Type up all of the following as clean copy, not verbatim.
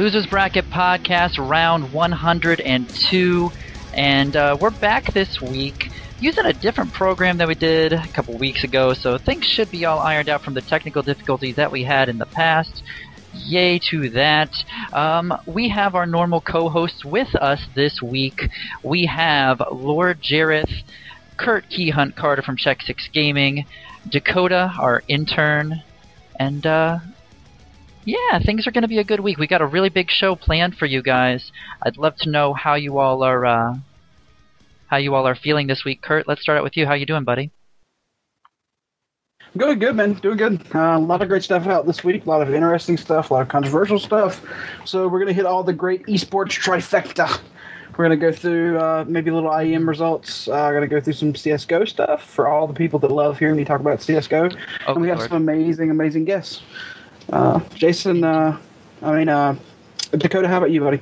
Losers Bracket Podcast, round 102, and we're back this week using a different program than we did a couple weeks ago, so things should be all ironed out from the technical difficulties that we had in the past. Yay to that. We have our normal co-hosts with us this week. We have LordJerith, Kurt Keyhunt Carter from Check 6 Gaming, Dakota, our intern, and yeah, things are going to be a good week. We got a really big show planned for you guys. I'd love to know how you all are feeling this week. Kurt, let's start out with you. How you doing, buddy? Good, man. Doing good. A lot of great stuff out this week. A lot of interesting stuff. A lot of controversial stuff. So we're going to hit all the great eSports trifecta. We're going to go through maybe a little IEM results. We're going to go through some CSGO stuff for all the people that love hearing me talk about CSGO. Oh, and we have some amazing guests. Jason, Dakota, how about you, buddy?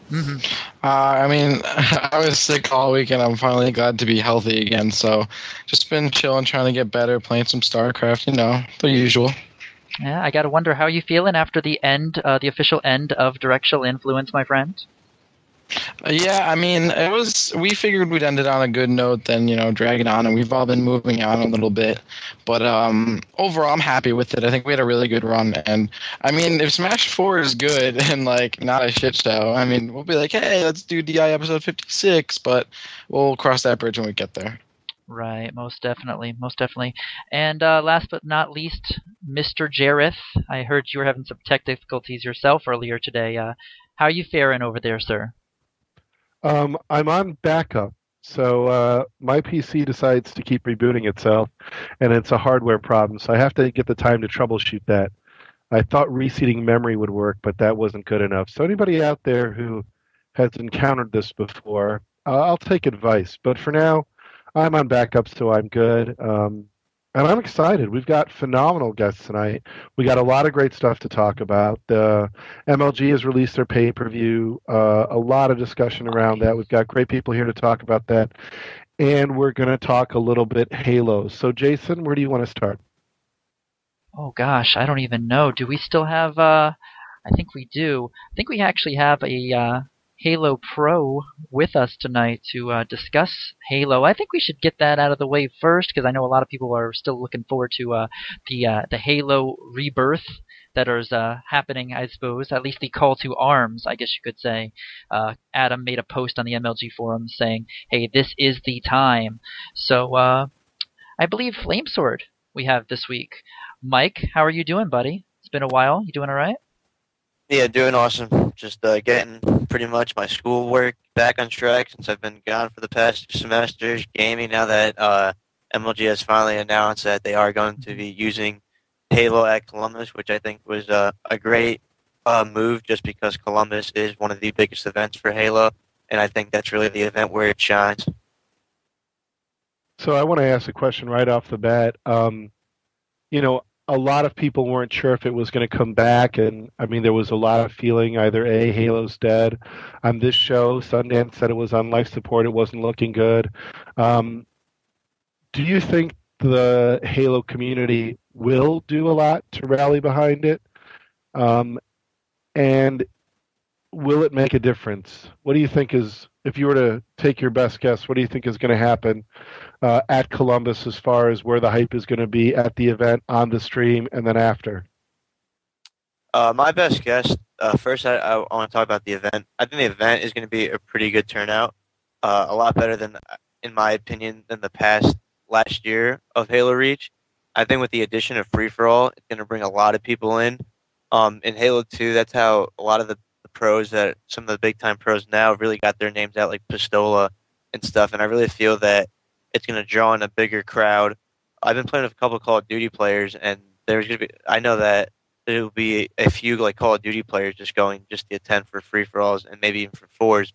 Mm-hmm. I was sick all week, and I'm finally glad to be healthy again. So, just been chilling, trying to get better, playing some StarCraft. The usual. Yeah, I gotta wonder how you feeling after the official end of Directional Influence, my friend. Yeah, we figured we'd end it on a good note, then, drag it on, and we've all been moving on a little bit. But overall, I'm happy with it. I think we had a really good run. And, if Smash 4 is good and, not a shit show, we'll be like, hey, let's do DI episode 56, but we'll cross that bridge when we get there. Right, most definitely. And last but not least, MrJerith. I heard you were having some tech difficulties yourself earlier today. How are you faring over there, sir? I'm on backup, so my PC decides to keep rebooting itself, and it's a hardware problem, so I have to get the time to troubleshoot that. I thought reseating memory would work, but that wasn't good enough. So anybody out there who has encountered this before, I'll take advice. But for now, I'm on backup, so I'm good. And I'm excited. We've got phenomenal guests tonight. We got a lot of great stuff to talk about. The MLG has released their pay-per-view. A lot of discussion around that. We've got great people here to talk about that. And we're going to talk a little bit Halo. So, Jason, where do you want to start? Oh, gosh, I don't even know. Do we still have... I think we do. I think we actually have a Halo Pro with us tonight to discuss Halo. I think we should get that out of the way first, because I know a lot of people are still looking forward to the Halo rebirth that is happening, I suppose. At least the call to arms, I guess you could say. Adam made a post on the MLG forum saying, hey, this is the time. So I believe Flamesword we have this week. Mike, how are you doing, buddy? It's been a while. You doing all right? Yeah, doing awesome. Just getting pretty much my schoolwork back on track since I've been gone for the past 2 semesters. Gaming now that MLG has finally announced that they are going to be using Halo at Columbus, which I think was a great move just because Columbus is one of the biggest events for Halo, and I think that's really the event where it shines. So I want to ask a question right off the bat. A lot of people weren't sure if it was going to come back, and there was a lot of feeling either A, Halo's dead. On this show, Sundance said it was on life support, it wasn't looking good. Do you think the Halo community will do a lot to rally behind it? And will it make a difference? What do you think is, if you were to take your best guess, what do you think is going to happen at Columbus as far as where the hype is going to be at the event, on the stream, and then after? My best guess, first I want to talk about the event. I think the event is going to be a pretty good turnout, a lot better than, in my opinion, than the past last year of Halo Reach. I think with the addition of free-for-all, it's going to bring a lot of people in. In Halo 2, that's how a lot of the pros, that some of the big-time pros now really got their names out, like Pistola and stuff, and I really feel that it's going to draw in a bigger crowd. I've been playing with a couple of Call of Duty players, and there's going to be, I know that there will be a few Call of Duty players just going just to attend for free-for-alls and maybe even for fours.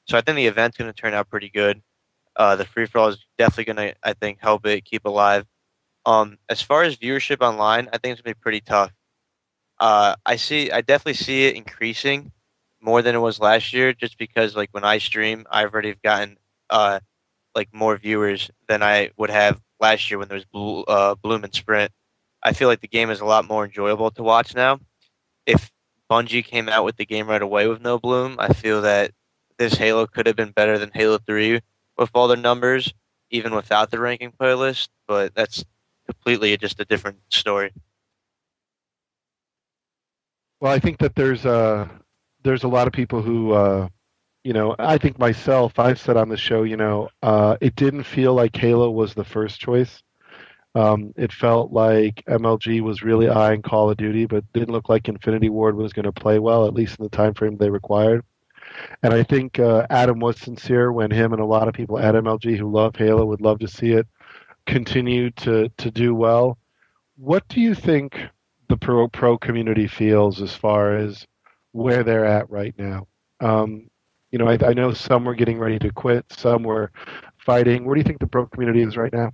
So I think the event's going to turn out pretty good. The free-for-all is definitely going to, I think, help it keep alive. As far as viewership online, I think it's going to be pretty tough. I definitely see it increasing more than it was last year, just because when I stream, I've already gotten more viewers than I would have last year when there was Bloom and Sprint. I feel like the game is a lot more enjoyable to watch now. If Bungie came out with the game right away with no bloom. I feel that this Halo could have been better than Halo 3 with all their numbers, even without the ranking playlist, but that's completely just a different story. Well, I think that there's a lot of people who I think myself, I've said on the show, it didn't feel like Halo was the first choice. It felt like MLG was really eyeing Call of Duty, but didn't look like Infinity Ward was going to play well, at least in the time frame they required. And I think Adam was sincere when him and a lot of people at MLG who love Halo would love to see it continue to do well. What do you think the pro community feels as far as where they're at right now? I know some were getting ready to quit, some were fighting. Where do you think the pro community is right now?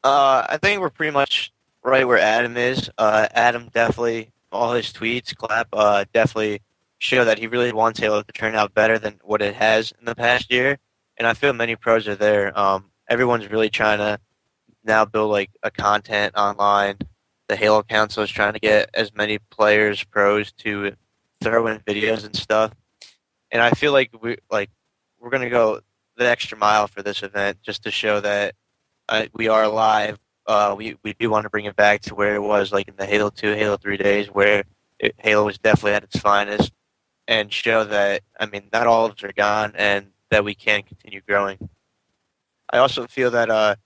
I think we're pretty much right where Adam is. Adam definitely, all his tweets, definitely show that he really wants Halo to turn out better than what it has in the past year. And I feel many pros are there. Everyone's really trying to now build like a content online. The Halo Council is trying to get as many players, pros to throw in videos and stuff. And I feel like we're gonna go the extra mile for this event just to show that we are alive. We do want to bring it back to where it was like in the Halo 2, Halo 3 days, where Halo was definitely at its finest, and show that not all of us are gone and that we can continue growing. I also feel that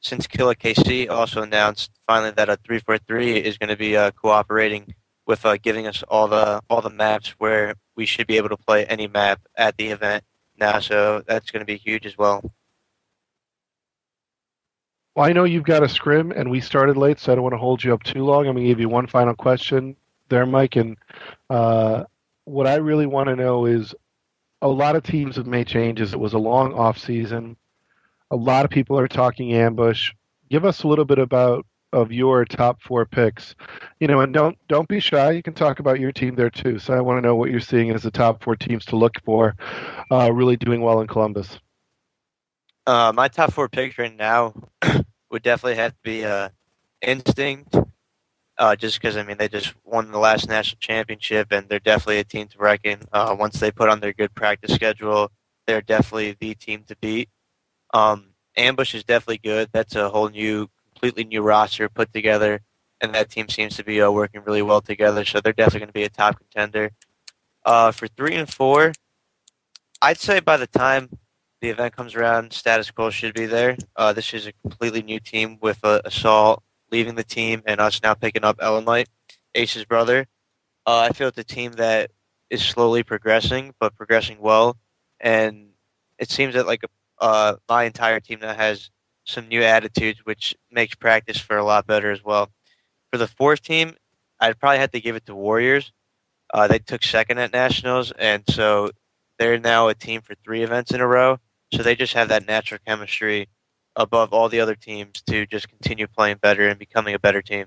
since Killer KC also announced finally that 343 is going to be cooperating with giving us all the maps where we should be able to play any map at the event now, so that's going to be huge as well. Well, I know you've got a scrim, and we started late, so I don't want to hold you up too long. I'm going to give you one final question there, Mike, and what I really want to know is a lot of teams have made changes. It was a long off season. A lot of people are talking ambush. Give us a little bit of your top 4 picks, and don't be shy. You can talk about your team there too. So I want to know what you're seeing as the top 4 teams to look for, really doing well in Columbus. My top 4 picks right now would definitely have to be Instinct, just because they just won the last national championship, and they're definitely a team to reckon. Once they put on their good practice schedule, they're definitely the team to beat. Ambush is definitely good. That's a whole completely new roster put together, and that team seems to be working really well together, so they're definitely going to be a top contender. For 3 and 4, I'd say by the time the event comes around, Status Quo should be there. This is a completely new team with Assault leaving the team and us now picking up Ellenlight, Ace's brother. I feel it's a team that is slowly progressing, but progressing well, and it seems that my entire team now has some new attitudes, which makes practice for a lot better as well. For the 4th team, I'd probably have to give it to Warriors. They took 2nd at Nationals, and so they're now a team for 3 events in a row. So they just have that natural chemistry above all the other teams to just continue playing better and becoming a better team.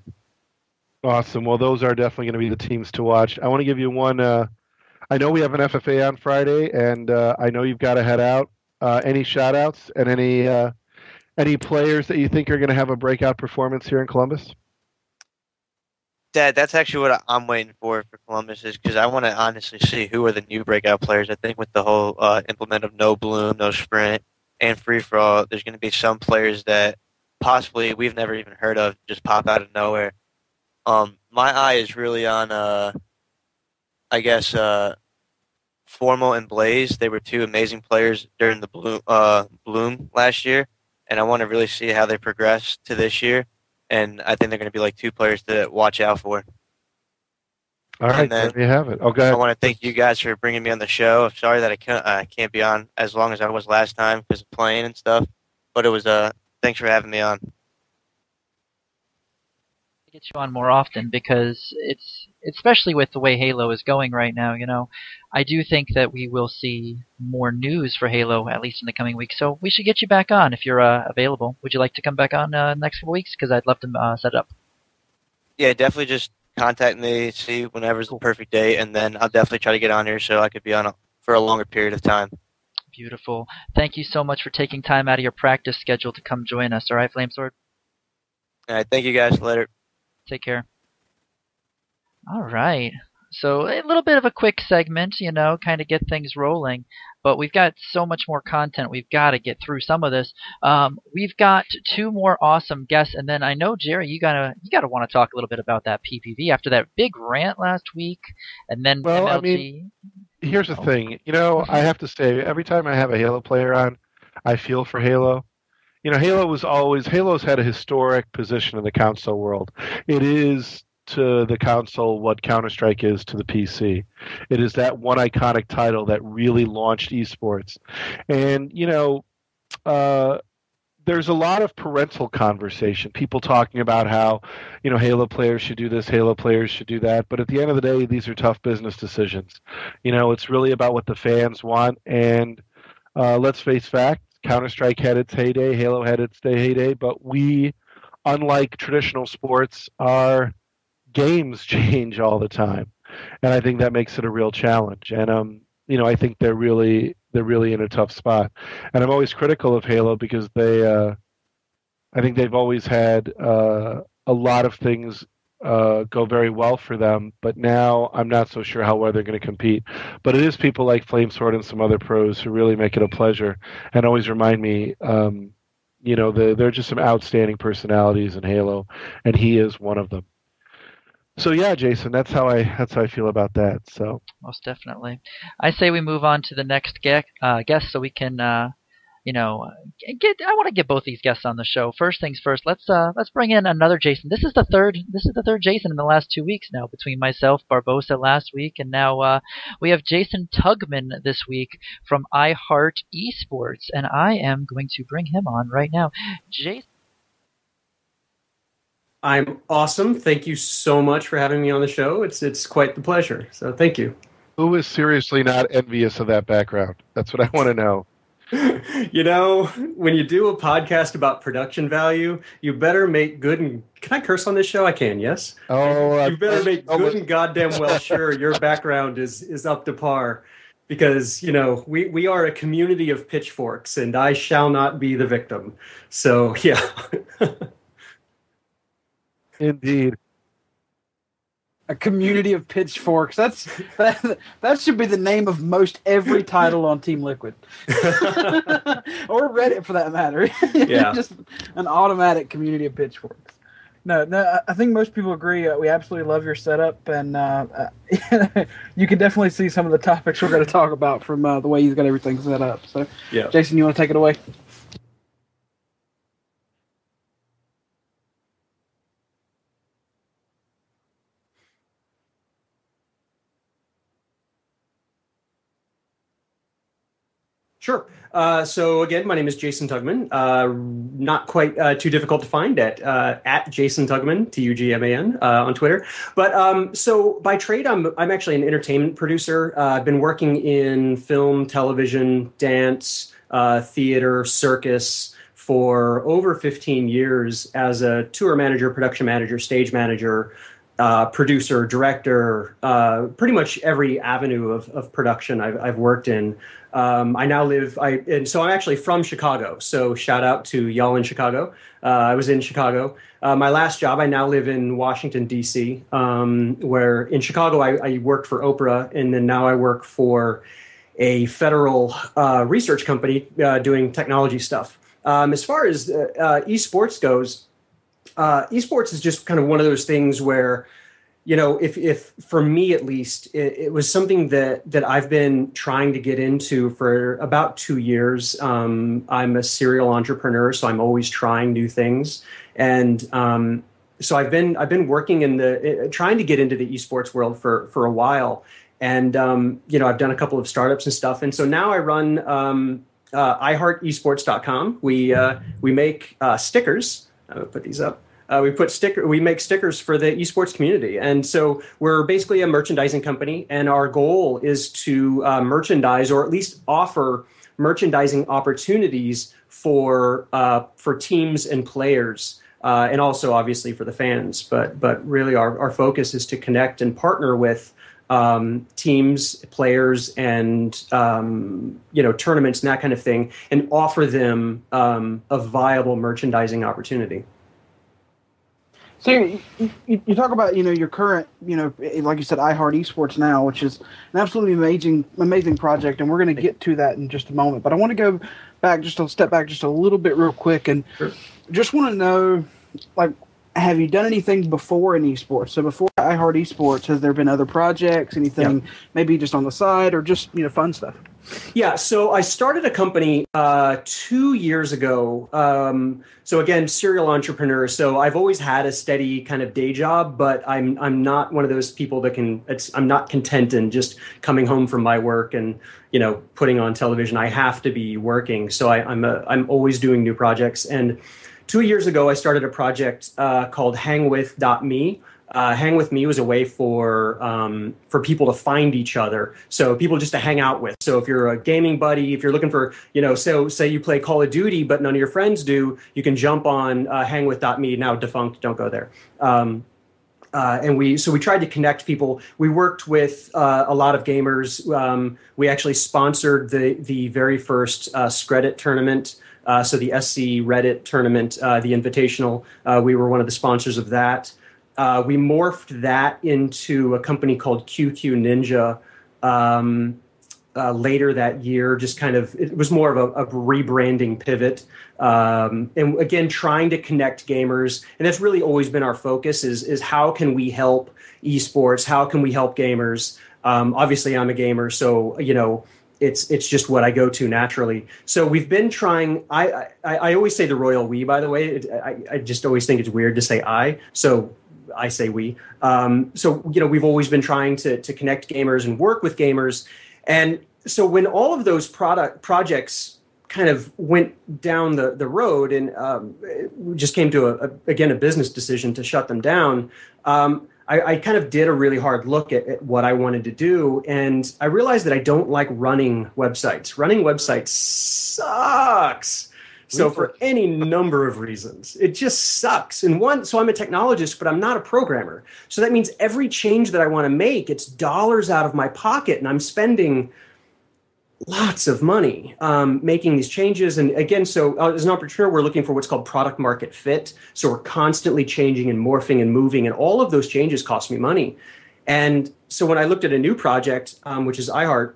Awesome. Well, those are definitely going to be the teams to watch. I want to give you one. I know we have an FFA on Friday, and I know you've got to head out. Any shout-outs and any players that you think are going to have a breakout performance here in Columbus? Dad, that's actually what I'm waiting for Columbus, is because I want to honestly see who are the new breakout players. I think with the whole implement of no bloom, no sprint, and free-for-all, there's going to be some players that possibly we've never even heard of just pop out of nowhere. My eye is really on, Formal and Blaze. They were 2 amazing players during the Bloom last year, and I want to really see how they progress to this year. And I think they're going to be 2 players to watch out for. All right, there you have it. Okay. I want to thank you guys for bringing me on the show. I'm sorry that I can't be on as long as I was last time because of playing and stuff. But it was thanks for having me on. Get you on more often because it's especially with the way Halo is going right now. I do think that we will see more news for Halo at least in the coming weeks. So we should get you back on if you're available. Would you like to come back on next couple weeks? Because I'd love to set it up. Yeah, definitely. Just contact me, see whenever's the perfect day, and then I'll definitely try to get on here so I could be on for a longer period of time. Beautiful. Thank you so much for taking time out of your practice schedule to come join us. All right, Flamesword? All right, thank you guys. Later. Take care. All right. So a little bit of a quick segment, kind of get things rolling. But we've got so much more content. We've got to get through some of this. We've got two more awesome guests, and then I know Jerry, you gotta want to talk a little bit about that PPV after that big rant last week, and then Well, MLG. I mean, here's the thing. I have to say, every time I have a Halo player on, I feel for Halo. Halo's had a historic position in the console world. It is to the console what Counter-Strike is to the PC. It is that one iconic title that really launched esports. And, there's a lot of parental conversation, people talking about how, Halo players should do this, Halo players should do that. But at the end of the day, these are tough business decisions. It's really about what the fans want. And let's face facts, Counter-Strike had its heyday, Halo had its heyday, but we, unlike traditional sports, our games change all the time. And I think that makes it a real challenge. And, I think they're really in a tough spot. And I'm always critical of Halo because I think they've always had a lot of things go very well for them, but now I'm not so sure how well they're going to compete. But it is people like Flamesword and some other pros who really make it a pleasure and always remind me, there are just some outstanding personalities in Halo, and he is one of them. So yeah, Jason, that's how I feel about that. So most definitely, I say we move on to the next guest, so we can, I want to get both these guests on the show. First things first, let's bring in another Jason. This is the third Jason in the last 2 weeks now, between myself, Barbosa last week, and now we have Jason Tugman this week from iHearteSports, and I am going to bring him on right now. Jason. I'm awesome. Thank you so much for having me on the show. It's quite the pleasure. So thank you. Who is seriously not envious of that background? That's what I want to know. When you do a podcast about production value, you better make good and... Can I curse on this show? I can, yes? Oh, you better make good and goddamn well sure your background is up to par. Because, we are a community of pitchforks, and I shall not be the victim. So, yeah. Indeed. A community of pitchforks. That should be the name of most every title on Team Liquid. Or Reddit, for that matter. Yeah. Just an automatic community of pitchforks. No, I think most people agree. We absolutely love your setup, and you can definitely see some of the topics we're going to talk about from the way you've got everything set up. So, yeah. Jason, you want to take it away? Sure. So again, my name is Jason Tugman. Not quite too difficult to find at Jason Tugman, Tugman, on Twitter. But so by trade, I'm actually an entertainment producer. I've been working in film, television, dance, theater, circus for over 15 years as a tour manager, production manager, stage manager, producer, director, pretty much every avenue of production I've worked in. I now live, so I'm actually from Chicago. So shout out to y'all in Chicago. I was in Chicago. My last job, I now live in Washington, D.C., where in Chicago I worked for Oprah, and then now I work for a federal research company doing technology stuff. As far as eSports goes, eSports is just kind of one of those things where, if for me at least, it was something that I've been trying to get into for about 2 years. I'm a serial entrepreneur, so I'm always trying new things, and so I've been working in trying to get into the esports world for a while, and I've done a couple of startups and stuff, and so now I run iHearteSports.com. We make stickers. I'll put these up. We make stickers for the esports community. And so we're basically a merchandising company, and our goal is to merchandise, or at least offer merchandising opportunities for teams and players, and also obviously for the fans. But really our focus is to connect and partner with teams, players, and tournaments and that kind of thing, and offer them a viable merchandising opportunity. So you talk about your current like you said iHearteSports now, which is an absolutely amazing project, and we're going to get to that in just a moment. But I want to go back just a step back just a little bit real quick, and just want to know, like, have you done anything before in esports? So before iHearteSports, has there been other projects, anything maybe just on the side or just fun stuff? Yeah, so I started a company 2 years ago. So again, serial entrepreneur. So I've always had a steady kind of day job, but I'm not one of those people that I'm not content in just coming home from my work and putting on television. I have to be working. So I'm always doing new projects. And 2 years ago, I started a project called HangWith.me. Hang With Me was a way for people to find each other, so people just to hang out with. So if you're a gaming buddy, if you're looking for, so say you play Call of Duty, but none of your friends do, you can jump on HangWith.me, now defunct, don't go there. And we tried to connect people. We worked with a lot of gamers. We actually sponsored the very first Screddit tournament. So the SC Reddit tournament, the Invitational, we were one of the sponsors of that. We morphed that into a company called QQ Ninja later that year. Just kind of, it was more of a rebranding pivot. And again, trying to connect gamers. And that's really always been our focus is how can we help esports? How can we help gamers? Obviously, I'm a gamer, so, it's just what I go to naturally. So we've been trying. I always say the royal we, by the way. I just always think it's weird to say I. So I say we. So we've always been trying to connect gamers and work with gamers. And so when all of those projects kind of went down the road and we just came to a business decision to shut them down. I kind of did a really hard look at what I wanted to do, and I realized that I don't like running websites. Running websites sucks. So for any number of reasons, it just sucks. And so I'm a technologist, but I'm not a programmer. So that means every change that I want to make, it's dollars out of my pocket, and I'm spending lots of money making these changes. And again, so as an entrepreneur, we're looking for what's called product market fit. So we're constantly changing and morphing and moving, and all of those changes cost me money. And so when I looked at a new project, which is iHeart,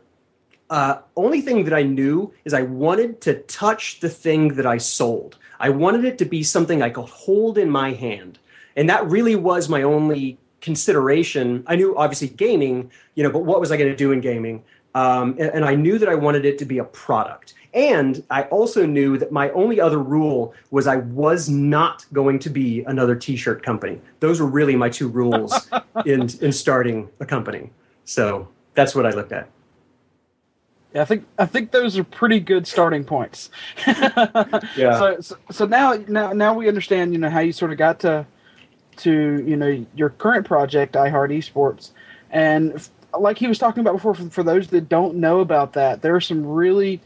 only thing that I knew is I wanted to touch the thing that I sold. I wanted it to be something I could hold in my hand. And that really was my only consideration. I knew obviously gaming, but what was I going to do in gaming? And I knew that I wanted it to be a product. And I also knew that my only other rule was I was not going to be another T-shirt company. Those were really my two rules in starting a company. So that's what I looked at. Yeah, I think those are pretty good starting points. Yeah. So now we understand how you sort of got to your current project, iHearteSports, and like he was talking about before, for those that don't know about that, there are some really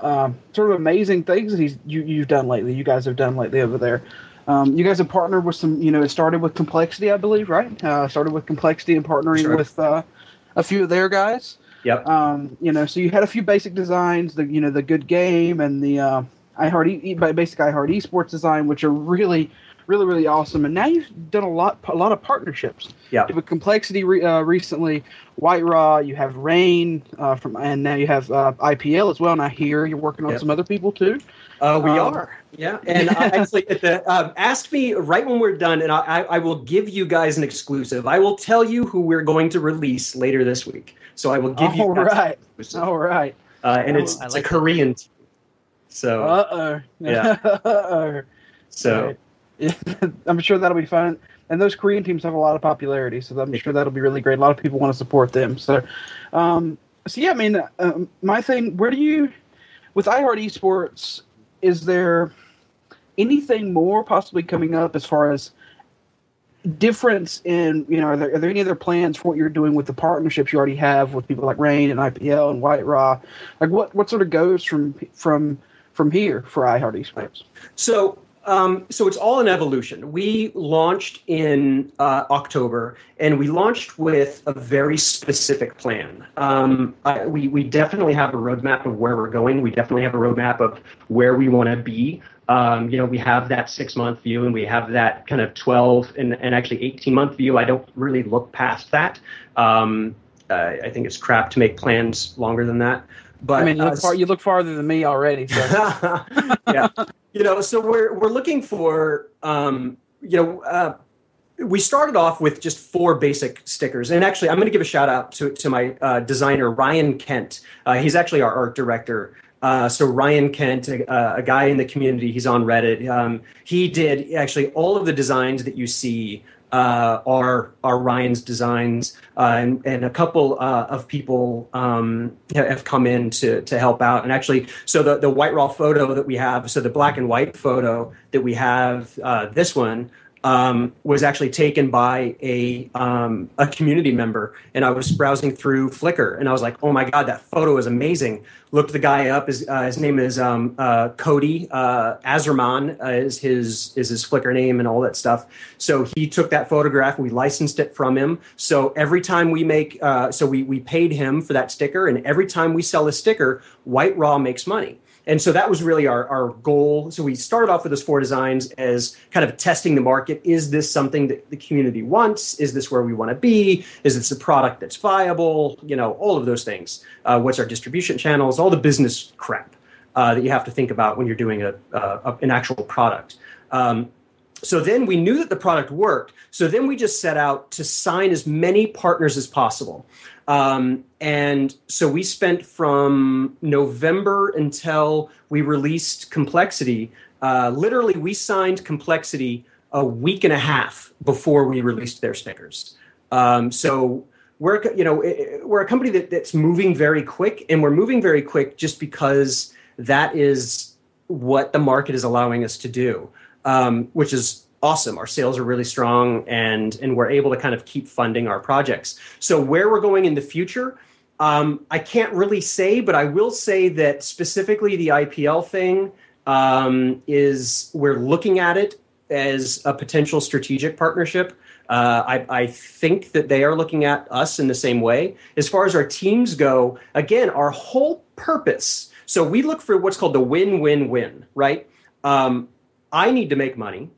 sort of amazing things that you've done lately. You guys have done lately over there. You guys have partnered with some. It started with Complexity, I believe, right? Started with Complexity and partnering with a few of their guys. Yep. So you had a few basic designs, the good game and the basic iHearteSports design, which are really, really, really awesome. And now you've done a lot of partnerships. Yeah. With Complexity recently, White Raw, you have Rain and now you have IPL as well. And I hear you're working on some other people too. We are. Yeah. And actually, ask me right when we're done, and I will give you guys an exclusive. I will tell you who we're going to release later this week. So I will give you that exclusive. All right. And it's a Korean team. So. Yeah. So. Yeah, I'm sure that'll be fun. And those Korean teams have a lot of popularity, so I'm sure that'll be really great. A lot of people want to support them. So, yeah, I mean, my thing, with iHearteSports, is there anything more possibly coming up as far as difference in, are there any other plans for what you're doing with the partnerships you already have with people like Rain and IPL and White Raw? Like what sort of goes from here for iHearteSports? So So it's all an evolution. We launched in October, and we launched with a very specific plan. We definitely have a roadmap of where we're going. We definitely have a roadmap of where we want to be. We have that 6-month view, and we have that kind of 12 and actually 18-month view. I don't really look past that. I think it's crap to make plans longer than that. But I mean, you look farther than me already. So. Yeah. So we're looking for, we started off with just 4 basic stickers. And actually, I'm going to give a shout out to my designer, Ryan Kent. He's actually our art director. So Ryan Kent, a guy in the community, he's on Reddit. He did actually all of the designs that you see are Ryan's designs, and a couple of people have come in to help out. And actually, so the white raw photo that we have, so the black and white photo that we have, this one was actually taken by a community member. And I was browsing through Flickr, and I was like, oh my God, that photo is amazing. Looked the guy up. His name is Cody Azerman is his Flickr name and all that stuff. So he took that photograph. We licensed it from him. So every time we make, we paid him for that sticker, and every time we sell a sticker, White Raw makes money. And so that was really our goal. So we started off with those 4 designs as kind of testing the market. Is this something that the community wants? Is this where we want to be? Is this a product that's viable? All of those things. What's our distribution channels? All the business crap that you have to think about when you're doing an actual product. So then we knew that the product worked. So then we just set out to sign as many partners as possible. And so we spent from November until we released Complexity. Literally, we signed Complexity a week and a half before we released their stickers. So we're a company that's moving very quick, and we're moving very quick just because that is what the market is allowing us to do, which is awesome. Our sales are really strong, and we're able to kind of keep funding our projects. So where we're going in the future, I can't really say, but I will say that specifically the IPL thing is we're looking at it as a potential strategic partnership. I think that they are looking at us in the same way. As far as our teams go, again, our whole purpose. So we look for what's called the win-win-win, right? I need to make money.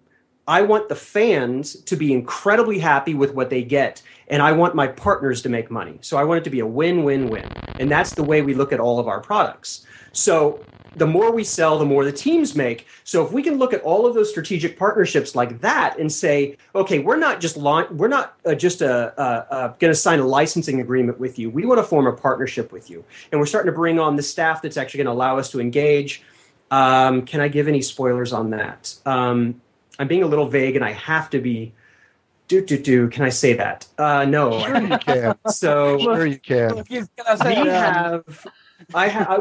I want the fans to be incredibly happy with what they get, and I want my partners to make money. So I want it to be a win-win-win, and that's the way we look at all of our products. So the more we sell, the more the teams make. So if we can look at all of those strategic partnerships like that and say, okay, we're not just going to sign a licensing agreement with you. We want to form a partnership with you, and we're starting to bring on the staff that's actually going to allow us to engage. Can I give any spoilers on that? I'm being a little vague, and I have to be. Can I say that? No. Sure you can. So sure you can.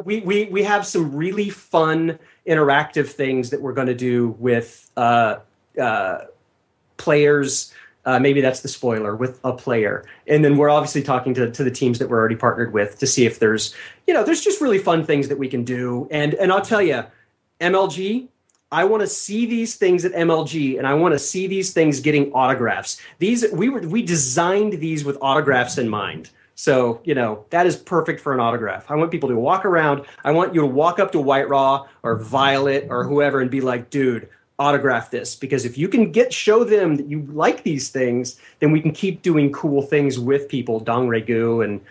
We have some really fun interactive things that we're going to do with players. Maybe that's the spoiler, with a player. And then we're obviously talking to the teams that we're already partnered with to see if there's just really fun things that we can do. And I'll tell you, MLG, I want to see these things at MLG, and I want to see these things getting autographs. We designed these with autographs in mind. So, that is perfect for an autograph. I want people to walk around. I want you to walk up to White Raw or Violet or whoever and be like, dude, autograph this. Because if you can show them that you like these things, then we can keep doing cool things with people, Dong Regu and,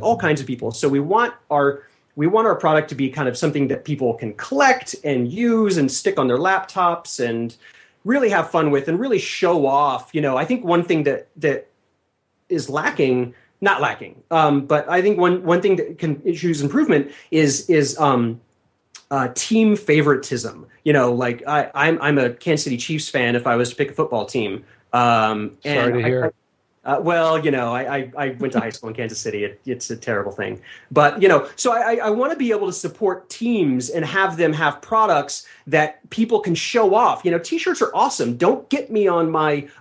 all kinds of people. So we want our product to be kind of something that people can collect and use and stick on their laptops and really have fun with and really show off. I think one thing that is lacking, not lacking, but I think one thing that can use improvement is team favoritism. Like I'm a Kansas City Chiefs fan if I was to pick a football team. Sorry to hear. I went to high school in Kansas City. It's a terrible thing. But, so I want to be able to support teams and have them have products that people can show off. T-shirts are awesome. Don't get me on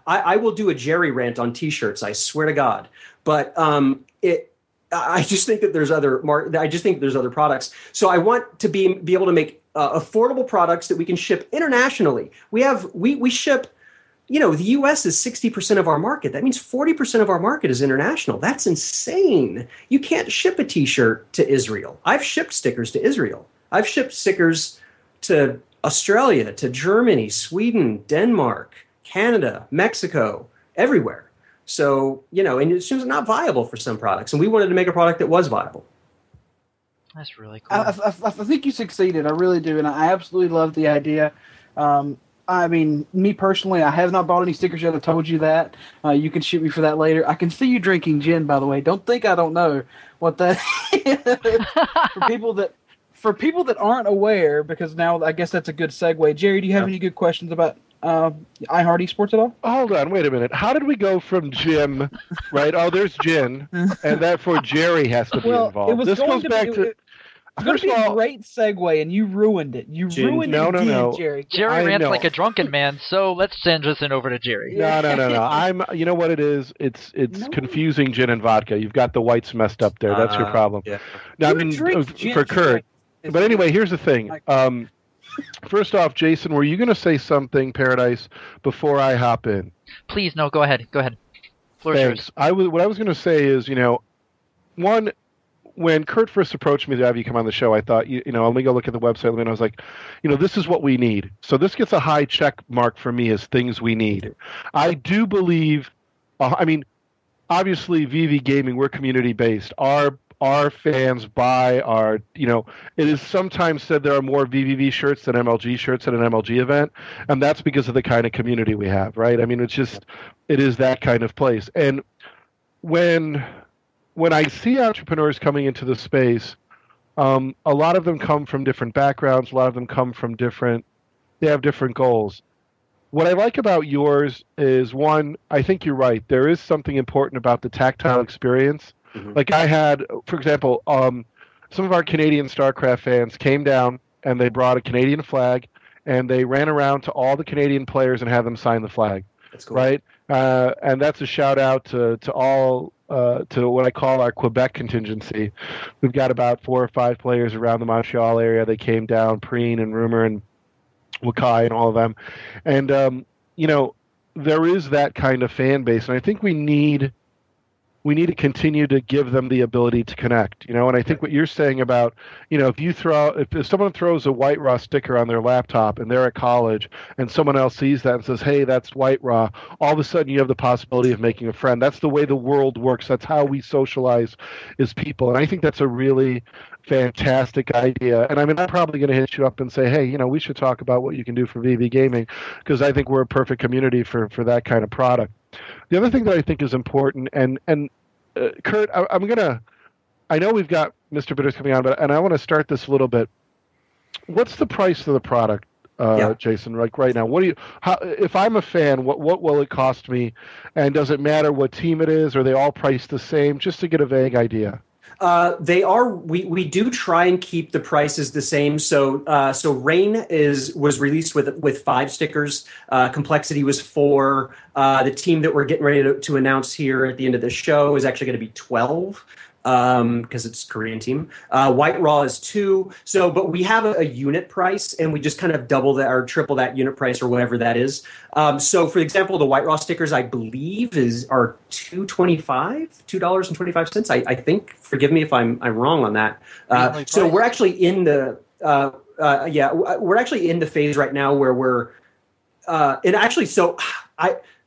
I will do a Jerry rant on T-shirts, I swear to God. But I just think that there's other products. So I want to be able to make affordable products that we can ship internationally. We ship. The U.S. is 60% of our market. That means 40% of our market is international. That's insane. You can't ship a T-shirt to Israel. I've shipped stickers to Israel. I've shipped stickers to Australia, to Germany, Sweden, Denmark, Canada, Mexico, everywhere. So, and it's just not viable for some products. And we wanted to make a product that was viable. That's really cool. I think you succeeded. I really do. And I absolutely love the idea. I mean, me personally, I have not bought any stickers yet. I told you that. You can shoot me for that later. I can see you drinking gin, by the way. Don't think I don't know what that is. For people that aren't aware, because now I guess that's a good segue. Jerry, do you have any good questions about iHearteSports at all? Hold on, wait a minute. How did we go from Jim, right? Oh, there's gin, and therefore Jerry has to be involved. This goes back to. It's going to be a great segue, and you ruined it. You ruined it again, Jerry. Jerry rants like a drunken man, so let's transition over to Jerry. No. You know what it is? It's confusing gin and vodka. You've got the whites messed up there. That's your problem. Yeah. Now, for Kurt. But anyway, here's the thing. First off, Jason, were you going to say something, Paradise, before I hop in? Please, no, go ahead. Thanks. What I was going to say is, one, when Kurt first approached me to have you come on the show, I thought, let me go look at the website. And I was like, this is what we need. So this gets a high check mark for me as things we need. I do believe, obviously, VV Gaming, we're community-based. Our fans buy it is sometimes said there are more VVV shirts than MLG shirts at an MLG event. And that's because of the kind of community we have, right? I mean, it is that kind of place. And when I see entrepreneurs coming into the space, a lot of them come from different backgrounds. A lot of them come from they have different goals. What I like about yours is, one, I think you're right. There is something important about the tactile experience. Mm-hmm. Like I had, for example, some of our Canadian StarCraft fans came down and they brought a Canadian flag and they ran around to all the Canadian players and had them sign the flag. That's cool. Right? And that's a shout out to all, to what I call our Quebec contingency. We've got about 4 or 5 players around the Montreal area. They came down, Preen and Rumor and Wakai and all of them. And, there is that kind of fan base. And I think we need to continue to give them the ability to connect, and I think what you're saying about, if someone throws a White Raw sticker on their laptop and they're at college and someone else sees that and says, hey, that's White Raw, all of a sudden you have the possibility of making a friend. That's the way the world works. That's how we socialize as people. And I think that's a really fantastic idea. And I'm probably going to hit you up and say, hey, we should talk about what you can do for VV Gaming, because I think we're a perfect community for that kind of product. The other thing that I think is important, and Kurt, I know we've got MrBitter coming on, and I want to start this a little bit. What's the price of the product, Jason? Like right now, if I'm a fan, what will it cost me? And does it matter what team it is? Are they all priced the same? Just to get a vague idea. They are. We do try and keep the prices the same. So Rain was released with 5 stickers. Complexity was 4. The team that we're getting ready to announce here at the end of the show is actually going to be 12. Because it's a Korean team. White Raw is 2. So, but we have a unit price, and we just kind of double that or triple that unit price or whatever that is. So, for example, the White Raw stickers, I believe, are $2.25. I think. Forgive me if I'm wrong on that. So we're actually in the we're actually in the phase right now where we're and actually so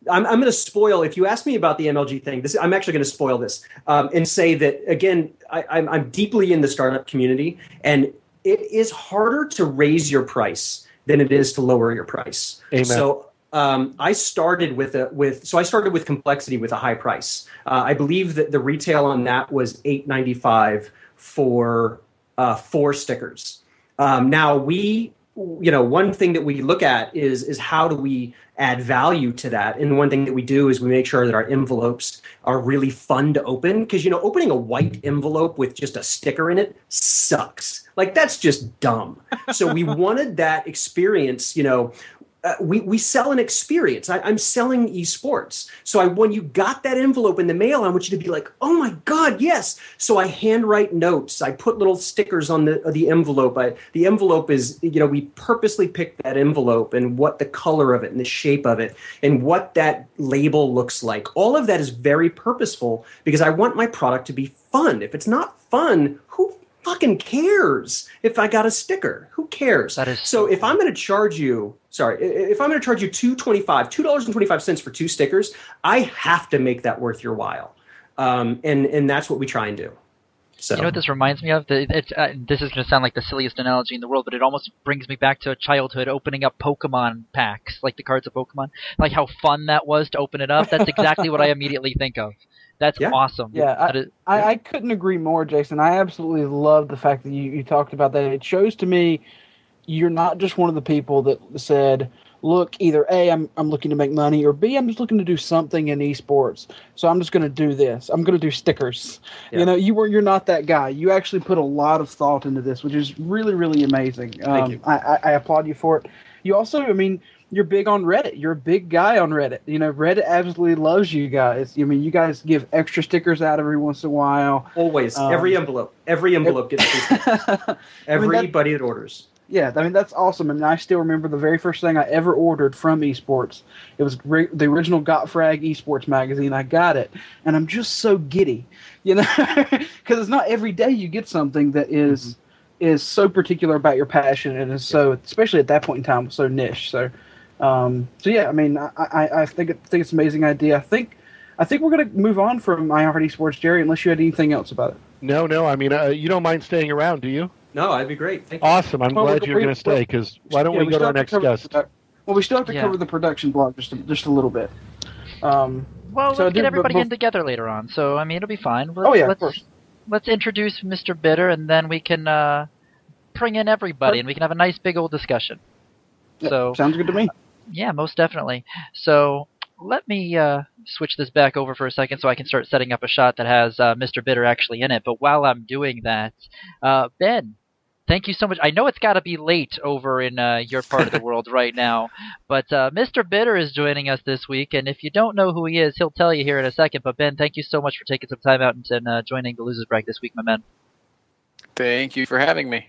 I'm going to spoil, if you ask me about the MLG thing, I'm actually going to spoil this and say that, again, I'm deeply in the startup community, and it is harder to raise your price than it is to lower your price. Amen. So I started with Complexity with a high price. I believe that the retail on that was $8.95 for 4 stickers. Now one thing that we look at is how do we add value to that? And one thing that we do is we make sure that our envelopes are really fun to open, because opening a white envelope with just a sticker in it sucks. Like, that's just dumb. So we wanted that experience. we sell an experience. I'm selling esports. So when you got that envelope in the mail, I want you to be like, oh my God, yes. So I handwrite notes. I put little stickers on the envelope. The envelope is, we purposely picked that envelope and what the color of it and the shape of it and what that label looks like. All of that is very purposeful because I want my product to be fun. If it's not fun, who fucking cares if I got a sticker? Who cares? That is so if I'm going to charge you, if I'm going to charge you $2.25 for 2 stickers, I have to make that worth your while. And that's what we try and do. So. You know what this reminds me of? This is going to sound like the silliest analogy in the world, but it almost brings me back to childhood, opening up Pokemon packs, like the cards of Pokemon. Like how fun that was to open it up. That's exactly what I immediately think of. That's awesome. Yeah, I couldn't agree more, Jason. I absolutely love the fact that you talked about that. It shows to me you're not just one of the people that said, look, either A, I'm looking to make money, or B, I'm just looking to do something in esports. So I'm just going to do this. I'm going to do stickers. Yeah. You're not that guy. You actually put a lot of thought into this, which is really, really amazing. Thank you. I applaud you for it. You also, you're big on Reddit. You're a big guy on Reddit. Reddit absolutely loves you guys. You guys give extra stickers out every once in a while. Always. Every envelope gets stickers. Everybody that orders. Yeah, that's awesome. And I still remember the very first thing I ever ordered from eSports. It was the original Gotfrag eSports magazine. I got it, and I'm just so giddy, because it's not every day you get something that is so particular about your passion and is so, especially at that point in time, so niche. So, yeah, I think it's an amazing idea. I think we're going to move on from iHearteSports, Jerry, unless you had anything else about it. No. You don't mind staying around, do you? No, that'd be great. Thank you. Awesome. I'm glad you're going to stay, because why don't we go to our next guest? Well, we still have to cover the production blog just a little bit. Let's get everybody in together later on. So, it'll be fine. Of course. Let's introduce MrBitter, and then we can bring in everybody, and we can have a nice big old discussion. Yeah, so sounds good to me. Yeah, most definitely. So let me switch this back over for a second so I can start setting up a shot that has MrBitter actually in it. But while I'm doing that, Ben, thank you so much. I know it's got to be late over in your part of the world right now, but MrBitter is joining us this week, and if you don't know who he is, he'll tell you here in a second. But Ben, thank you so much for taking some time out and joining the Losers Bracket this week, my man. Thank you for having me.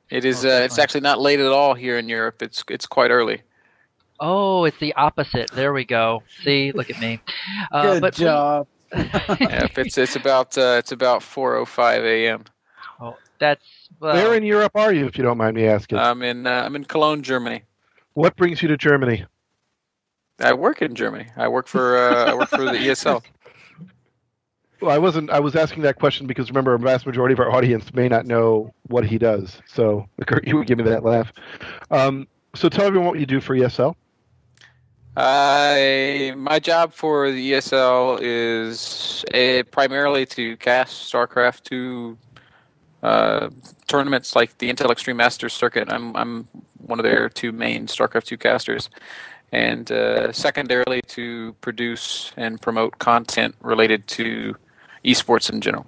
It is. It's actually not late at all here in Europe. It's quite early. Oh, it's the opposite. There we go. See, look at me. Good job. Yeah, it's about 4:05 a.m. Oh, that's. Where in Europe are you, if you don't mind me asking? I'm in Cologne, Germany. What brings you to Germany? I work in Germany. I work for the ESL. Well, I was asking that question because, remember, a vast majority of our audience may not know what he does. So you would give me that laugh. So tell everyone what you do for ESL. My job for the ESL is primarily to cast StarCraft 2 tournaments like the Intel Extreme Masters circuit. I'm one of their 2 main StarCraft 2 casters. And secondarily to produce and promote content related to esports in general.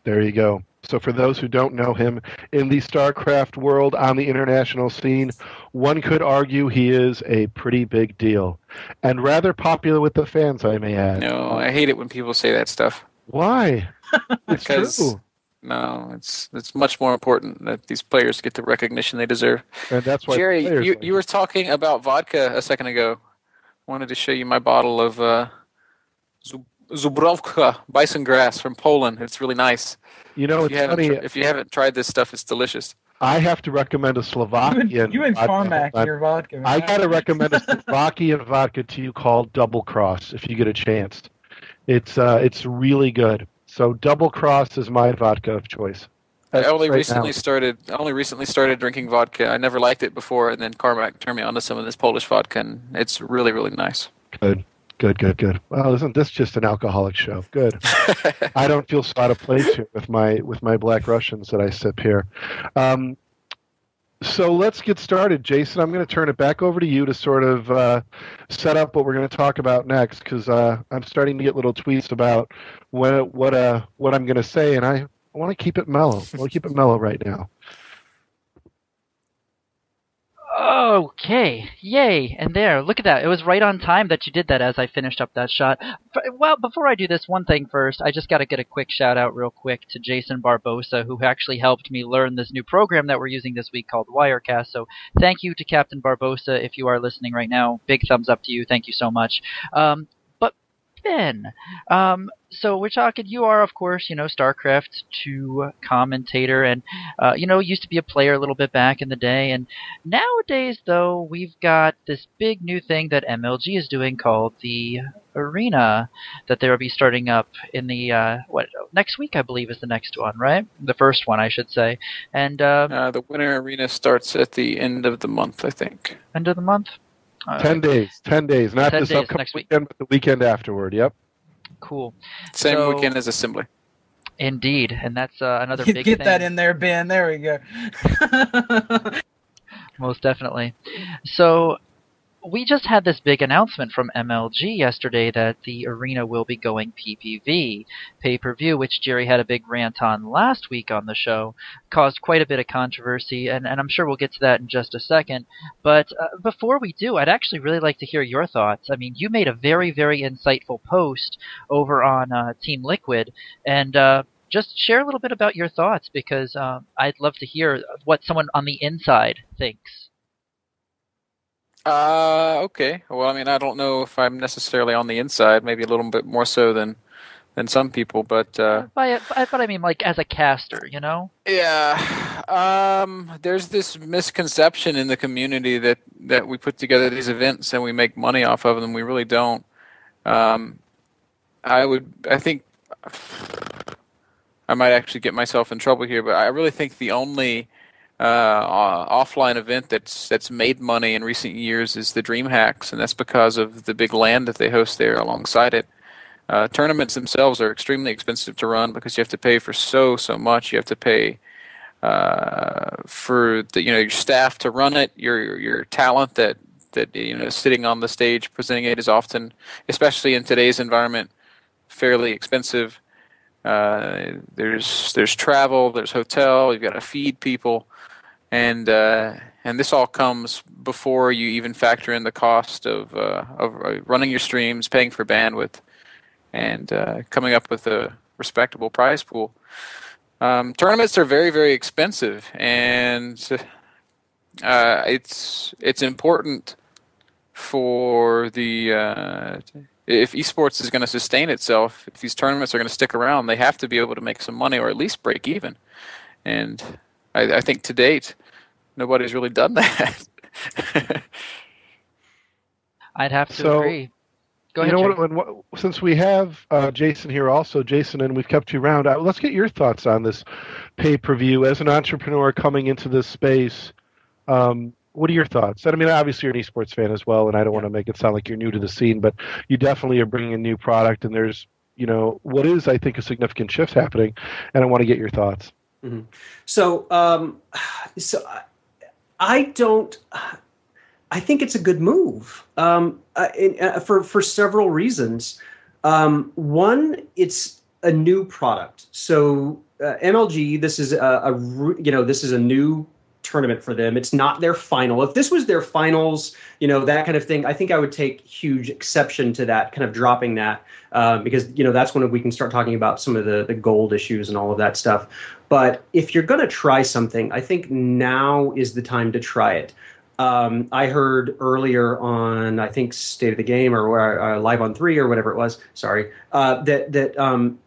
There you go. So for those who don't know him, in the StarCraft world on the international scene, one could argue he is a pretty big deal. And rather popular with the fans, I may add. No, I hate it when people say that stuff. Why? It's because, true. No, it's much more important that these players get the recognition they deserve. And that's why Jerry, you were talking about vodka a second ago. I wanted to show you my bottle of Zubrowka bison grass from Poland. It's really nice. It's funny. If you haven't tried this stuff, it's delicious. I have to recommend a Slovakian. You and Farmac, your vodka. Man. I got to recommend a Slovakian vodka to you called Double Cross if you get a chance. It's really good. So Double Cross is my vodka of choice. I only recently started drinking vodka. I never liked it before, and then Carmack turned me on to some of this Polish vodka, and it's really, really nice. Good. Well, isn't this just an alcoholic show? Good. I don't feel so out of place here with my Black Russians that I sip here. So let's get started, Jason. I'm going to turn it back over to you to sort of set up what we're going to talk about next, because I'm starting to get little tweets about what I'm going to say, and I want to keep it mellow. I want to keep it mellow right now. Okay, yay, and there, look at that. It was right on time that you did that as I finished up that shot. Well, before I do this, one thing first, I just got to get a quick shout out real quick to Jason Barbosa, who actually helped me learn this new program that we're using this week called Wirecast. So thank you to Captain Barbosa if you are listening right now. Big thumbs up to you. Thank you so much. But Ben, so we're talking, you are, of course, StarCraft 2 commentator and, used to be a player a little bit back in the day. And nowadays, though, we've got this big new thing that MLG is doing called the Arena that they'll be starting up in the, next week, I believe, is the next one, right? The first one, I should say. And the Winter Arena starts at the end of the month, I think. End of the month? 10 days. 10 days. Not 10 this days, upcoming next week. weekend, but the weekend afterward. Yep. Cool. Same weekend as Assembly. Indeed, and that's another You big get thing. that in there, Ben. There we go. Most definitely. So we just had this big announcement from MLG yesterday that the Arena will be going PPV, pay-per-view, which Jerry had a big rant on last week on the show. Caused quite a bit of controversy, and I'm sure we'll get to that in just a second. But before we do, I'd actually really like to hear your thoughts. I mean, you made a very, very insightful post over on Team Liquid, and just share a little bit about your thoughts, because I'd love to hear what someone on the inside thinks. Okay. Well, I mean, I don't know if I'm necessarily on the inside. Maybe a little bit more so than some people, but But I mean, like, as a caster, Yeah. There's this misconception in the community that we put together these events and we make money off of them. We really don't. I think I might actually get myself in trouble here, but I really think the only offline event that's made money in recent years is the DreamHacks, and that's because of the big LAN that they host there alongside it. Tournaments themselves are extremely expensive to run because you have to pay for so much. You have to pay for your staff to run it, your talent that sitting on the stage presenting it is often, especially in today's environment, fairly expensive. There's travel, there's hotel, you've got to feed people. And this all comes before you even factor in the cost of running your streams, paying for bandwidth, and coming up with a respectable prize pool. Tournaments are very, very expensive, and it's important for the if esports is going to sustain itself. If these tournaments are going to stick around, they have to be able to make some money or at least break even. And I think to date, nobody's really done that. I'd have to agree. Go ahead. Since we have Jason here also, Jason, and we've kept you around, let's get your thoughts on this pay-per-view. As an entrepreneur coming into this space, what are your thoughts? And I mean, obviously you're an esports fan as well, and I don't want to make it sound like you're new to the scene, but you definitely are bringing a new product, and there's, what is, I think, a significant shift happening, and I want to get your thoughts. Mm-hmm. So I think it's a good move for several reasons. One, it's a new product. So MLG, this is this is a new tournament for them. It's not their final. If this was their finals, that kind of thing, I think I would take huge exception to that, kind of dropping that, because that's when we can start talking about some of the gold issues and all of that stuff. But if you're going to try something, I think now is the time to try it. I heard earlier on, I think, State of the Game or Live on 3 or whatever it was. Sorry, sorry,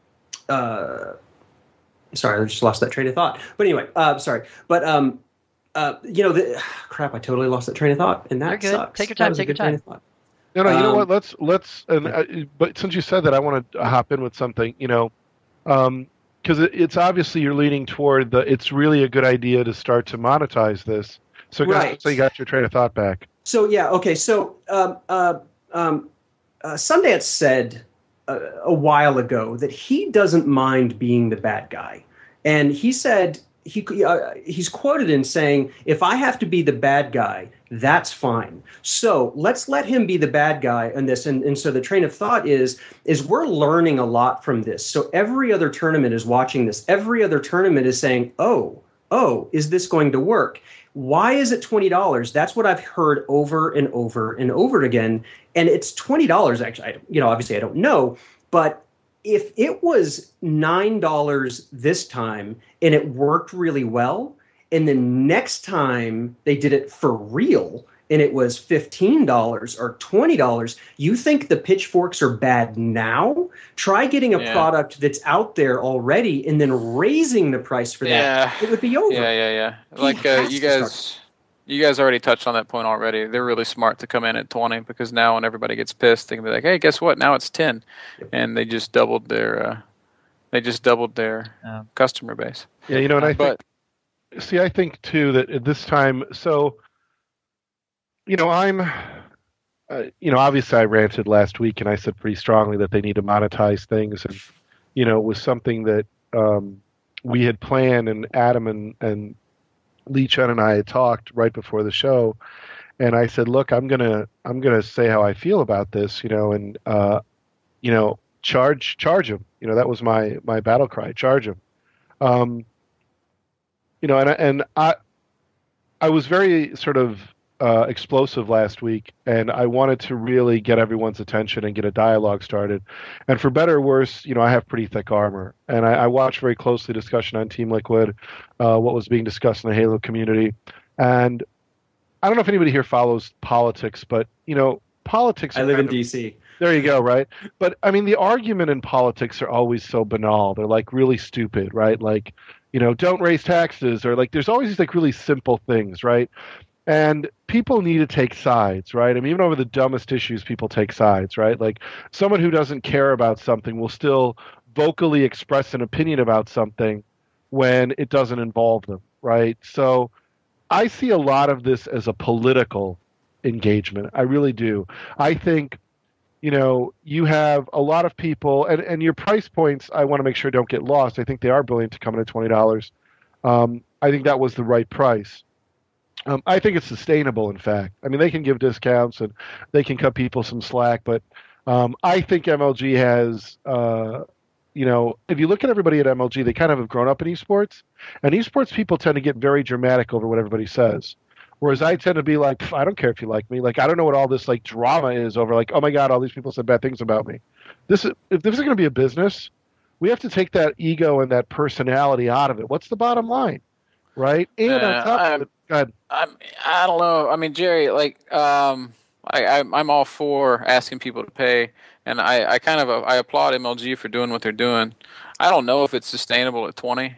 I just lost that train of thought. But anyway, sorry. But crap, I totally lost that train of thought, and that sucks. Take your time. Take your time. No, you know what? Let's. But since you said that, I want to hop in with something. Because it's obviously you're leaning toward it's really a good idea to start to monetize this. So, right. So you got your train of thought back. So yeah, okay. So Sundance said a while ago that he doesn't mind being the bad guy, and he said he's quoted in saying, "If I have to be the bad guy, that's fine." So let's let him be the bad guy in this. And so the train of thought is we're learning a lot from this. So every other tournament is watching this. Every other tournament is saying, oh, oh, is this going to work? Why is it $20? That's what I've heard over and over and over again. And it's $20, actually. Obviously I don't know, but if it was $9 this time and it worked really well, and then next time they did it for real and it was $15 or $20, you think the pitchforks are bad now? Try getting a product that's out there already and then raising the price for that. It would be over. Yeah. Like you guys already touched on that point already. They're really smart to come in at 20 because now when everybody gets pissed, they can be like, "Hey, guess what? Now it's 10," and they just doubled their customer base. Yeah, I think too that at this time, so I'm, obviously I ranted last week and I said pretty strongly that they need to monetize things, and it was something that we had planned, and Adam and Lee Chen and I had talked right before the show, and I said, look, I'm gonna say how I feel about this, and charge him. That was my battle cry, charge him. And I was very sort of explosive last week, and I wanted to really get everyone's attention and get a dialogue started. And for better or worse, I have pretty thick armor, and I watched very closely discussion on Team Liquid, what was being discussed in the Halo community. And I don't know if anybody here follows politics, but politics. I live in DC. There you go, right? But I mean, the argument in politics are always so banal. They're like really stupid, right? Like, don't raise taxes, or like there's always these like really simple things, right? And people need to take sides, right? I mean, even over the dumbest issues, people take sides, right? Like someone who doesn't care about something will still vocally express an opinion about something when it doesn't involve them, right? So I see a lot of this as a political engagement. I really do. I think, you have a lot of people, and your price points, I want to make sure don't get lost. I think they are brilliant to come in at $20. I think that was the right price. I think it's sustainable, in fact. I mean, they can give discounts and they can cut people some slack, but I think MLG has, if you look at everybody at MLG, they kind of have grown up in esports, and esports people tend to get very dramatic over what everybody says. Whereas I tend to be like, I don't care if you like me. Like, I don't know what all this like drama is over like, oh my God, all these people said bad things about me. If this is going to be a business, we have to take that ego and that personality out of it. What's the bottom line? Right? And on top of it, go ahead. I don't know. I mean, Jerry, like, I'm all for asking people to pay, and I applaud MLG for doing what they're doing. I don't know if it's sustainable at 20.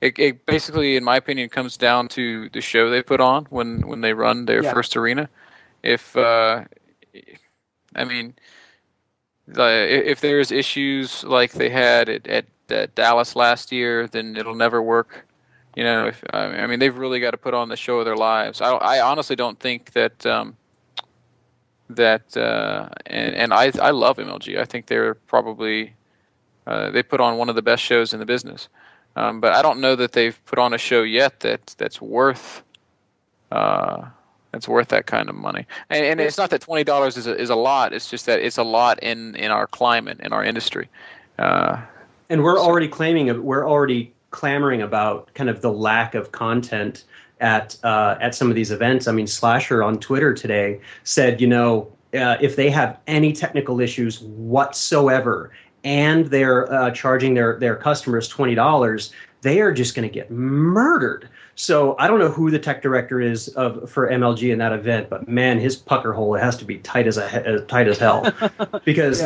It basically, in my opinion, comes down to the show they put on when they run their first arena. If there's issues like they had at Dallas last year, then it'll never work. They've really got to put on the show of their lives. I honestly don't think that and I love MLG. I think they're probably they put on one of the best shows in the business. But I don't know that they've put on a show yet that's worth that kind of money. And it's not that $20 is a lot. It's just that it's a lot in our climate, in our industry. And we're already clamoring about kind of the lack of content at some of these events. I mean, Slasher on Twitter today said, if they have any technical issues whatsoever, and they're charging their customers $20, they are just going to get murdered. So I don't know who the tech director is for MLG in that event, but man, his pucker hole has to be tight as hell, because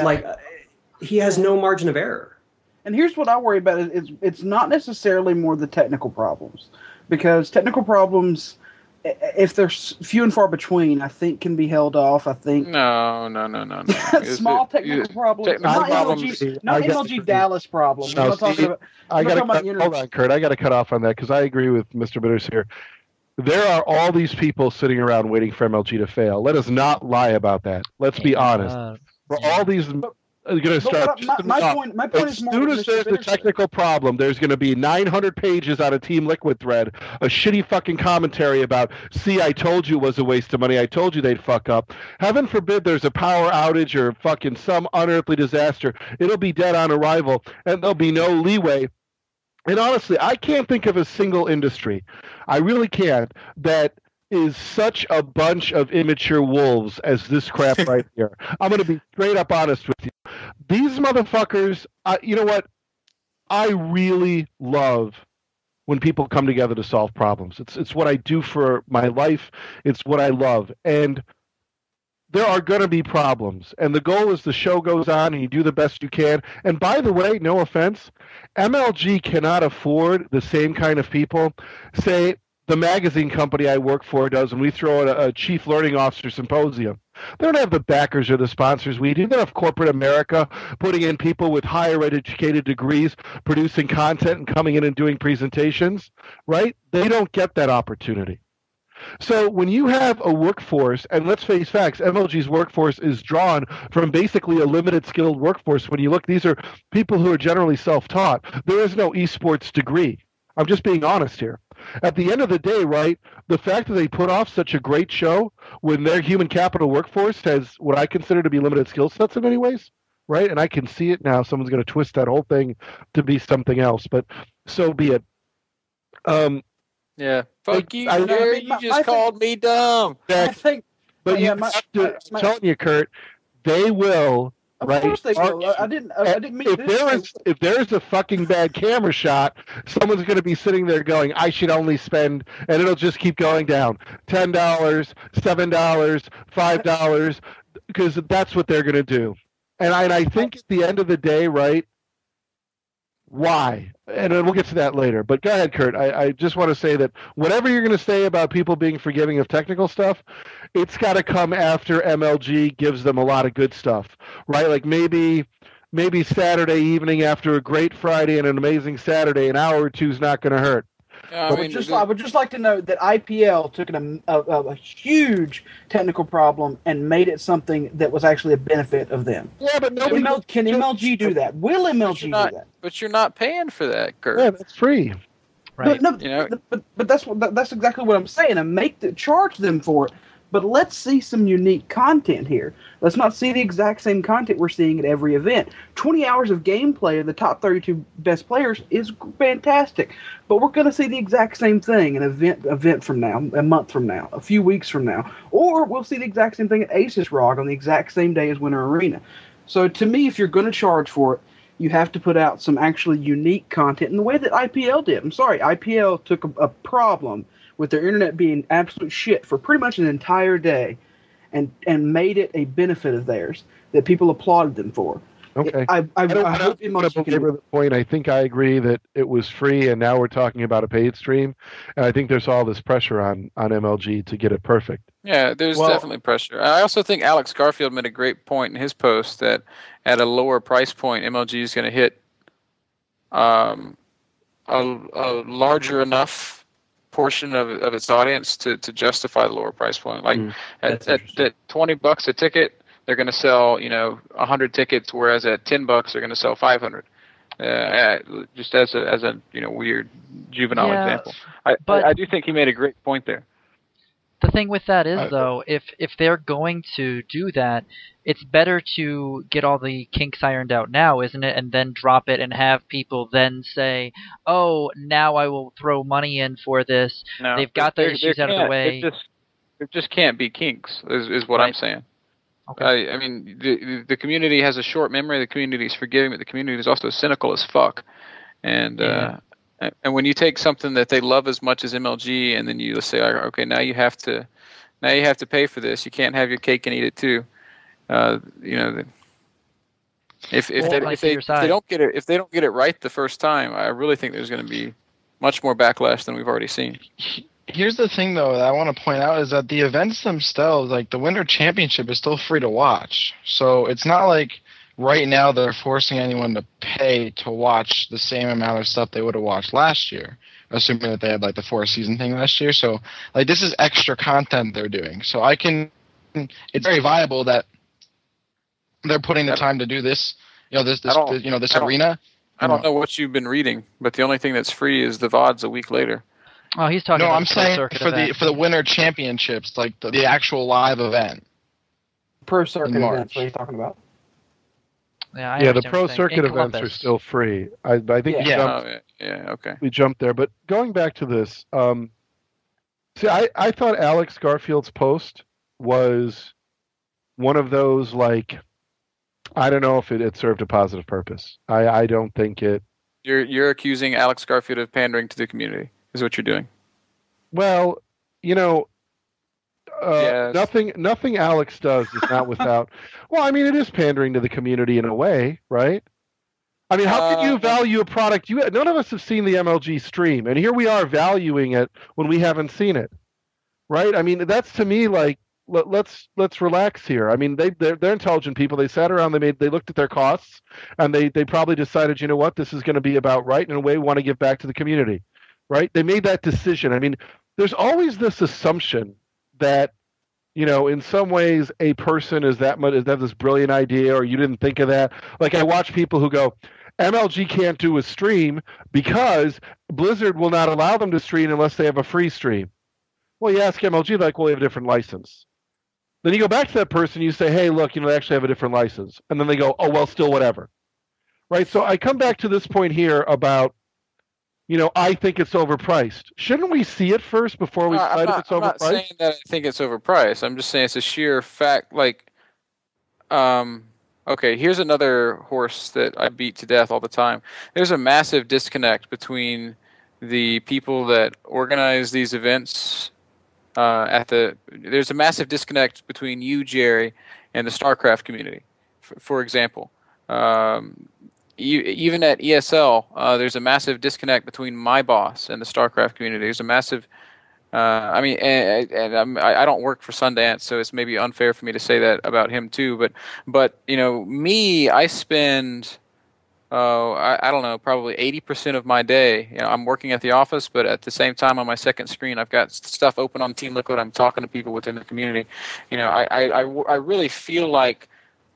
he has no margin of error. And here's what I worry about: it's not necessarily more the technical problems, because technical problems, if they're few and far between, I think can be held off. I think no. Small technical problems, not MLG Dallas problems. No, hold on, Kurt. I got to cut off on that because I agree with Mr. Bitters here. There are all these people sitting around waiting for MLG to fail. Let us not lie about that. Let's be honest. For all these. Going to start. My point is more. As soon as there's the technical problem, there's going to be 900 pages on a Team Liquid thread, a shitty fucking commentary about, see, I told you it was a waste of money. I told you they'd fuck up. Heaven forbid there's a power outage or fucking some unearthly disaster. It'll be dead on arrival, and there'll be no leeway And honestly, I can't think of a single industry, I really can't, that is such a bunch of immature wolves as this crap right here. I'm going to be straight up honest with you. These motherfuckers, you know what? I really love when people come together to solve problems. It's what I do for my life. It's what I love. And there are going to be problems. And the goal is the show goes on and you do the best you can. And by the way, no offense, MLG cannot afford the same kind of people. Say, the magazine company I work for does, and we throw out a chief learning officer symposium. They don't have the backers or the sponsors we do. They don't have corporate America putting in people with higher educated degrees, producing content and coming in and doing presentations, right? They don't get that opportunity. So when you have a workforce, and let's face facts, MLG's workforce is drawn from basically a limited skilled workforce. When you look, these are people who are generally self-taught. There is no esports degree. I'm just being honest here. At the end of the day, right, the fact that they put off such a great show when their human capital workforce has what I consider to be limited skill sets in many ways, right? And I can see it now. Someone's going to twist that whole thing to be something else, but so be it. Yeah. Fuck you, Gary. You just called me dumb. I think, but I'm telling you, Kurt, they will. Of course they will. I didn't mean if there is a fucking bad camera shot, someone's going to be sitting there going, I should only spend, and it'll just keep going down. $10, $7, $5, because that's what they're going to do. And I think at the end of the day, right, why? And we'll get to that later. But go ahead, Kurt. I just want to say that whatever you're going to say about people being forgiving of technical stuff, it's got to come after MLG gives them a lot of good stuff, right? Like maybe Saturday evening after a great Friday and an amazing Saturday, an hour or two is not going to hurt. I would just like to note that IPL took a huge technical problem and made it something that was actually a benefit of them. Yeah, but can MLG do that? Will MLG do that? But you're not paying for that, Kurt. Yeah, that's free. Right. But that's exactly what I'm saying. And charge them for it. But let's see some unique content here. Let's not see the exact same content we're seeing at every event. 20 hours of gameplay of the top 32 best players is fantastic. But we're going to see the exact same thing an event from now, a month from now, a few weeks from now. Or we'll see the exact same thing at Aces ROG on the exact same day as Winter Arena. So to me, if you're going to charge for it, you have to put out some actually unique content in the way that IPL did. I'm sorry, IPL took a problem with their internet being absolute shit for pretty much an entire day, and made it a benefit of theirs that people applauded them for. Okay. I hope MLG can the point. I think I agree that it was free, and now we're talking about a paid stream, and I think there's all this pressure on MLG to get it perfect. Yeah, there's definitely pressure. I also think Alex Garfield made a great point in his post that at a lower price point, MLG is going to hit a larger enough portion of its audience to justify the lower price point. Like at $20 a ticket, they're going to sell 100 tickets, whereas at $10 they're going to sell 500. Just as a weird juvenile example. I do think he made a great point there. The thing with that is, though, if they're going to do that, it's better to get all the kinks ironed out now, isn't it? And then drop it and have people then say, oh, now I will throw money in for this. No, they've got the issues out of the way. There just can't be kinks, is what I'm saying. Okay. I mean, the community has a short memory. The community is forgiving, but the community is also cynical as fuck. And and when you take something that they love as much as MLG, and then you say, okay, now you have to pay for this. You can't have your cake and eat it too. If they don't get it right the first time, I really think there's going to be much more backlash than we've already seen. Here's the thing, though, that I want to point out is that the events themselves, like the Winter Championship, is still free to watch. So it's not like right now they're forcing anyone to pay to watch the same amount of stuff they would have watched last year, assuming that they had like the 4-season thing last year. So like this is extra content they're doing. So it's very viable that they're putting the time to do this. This arena. I don't know what you've been reading, but the only thing that's free is the VODs a week later. Oh, he's talking about I'm saying for the Winter Championships, like the actual live event. Per circuit event, what are you talking about? Yeah, I the understand pro what you're saying. circuit In events are Columbus. still free. I think we Yeah. jumped, Okay. we jumped there. But going back to this, see, I thought Alex Garfield's post was one of those, like, I don't know if it served a positive purpose. I don't think it. You're accusing Alex Garfield of pandering to the community, is what you're doing. Well, Yes. nothing Alex does is not without. Well, I mean, it is pandering to the community in a way, right? I mean, how can you value a product? None of us have seen the MLG stream, and here we are valuing it when we haven't seen it, right? I mean, that's to me like let's relax here. I mean, they're intelligent people. They sat around, they looked at their costs, and they probably decided, you know what, this is going to be about right, and in a way we want to give back to the community, right? They made that decision. I mean, there's always this assumption that, in some ways a person is that this brilliant idea, or you didn't think of that. Like, I watch people who go, MLG can't do a stream because Blizzard will not allow them to stream unless they have a free stream. Well, you ask MLG, like, well, they have a different license. Then you go back to that person, you say, hey, look, they actually have a different license. And then they go, oh, well, still whatever. Right? So I come back to this point here about, I think it's overpriced. Shouldn't we see it first before we decide if it's overpriced? I'm not saying that I think it's overpriced. I'm just saying it's a sheer fact. Like, okay, here's another horse that I beat to death all the time. There's a massive disconnect between the people that organize these events. There's a massive disconnect between you, Jerry, and the StarCraft community. For example, even at ESL, there's a massive disconnect between my boss and the StarCraft community. There's a massive. I don't work for Sundance, so it's maybe unfair for me to say that about him too. But me, I spend. I don't know, probably 80% of my day. I'm working at the office, but at the same time on my second screen, I've got stuff open on Team Liquid. I'm talking to people within the community. I really feel like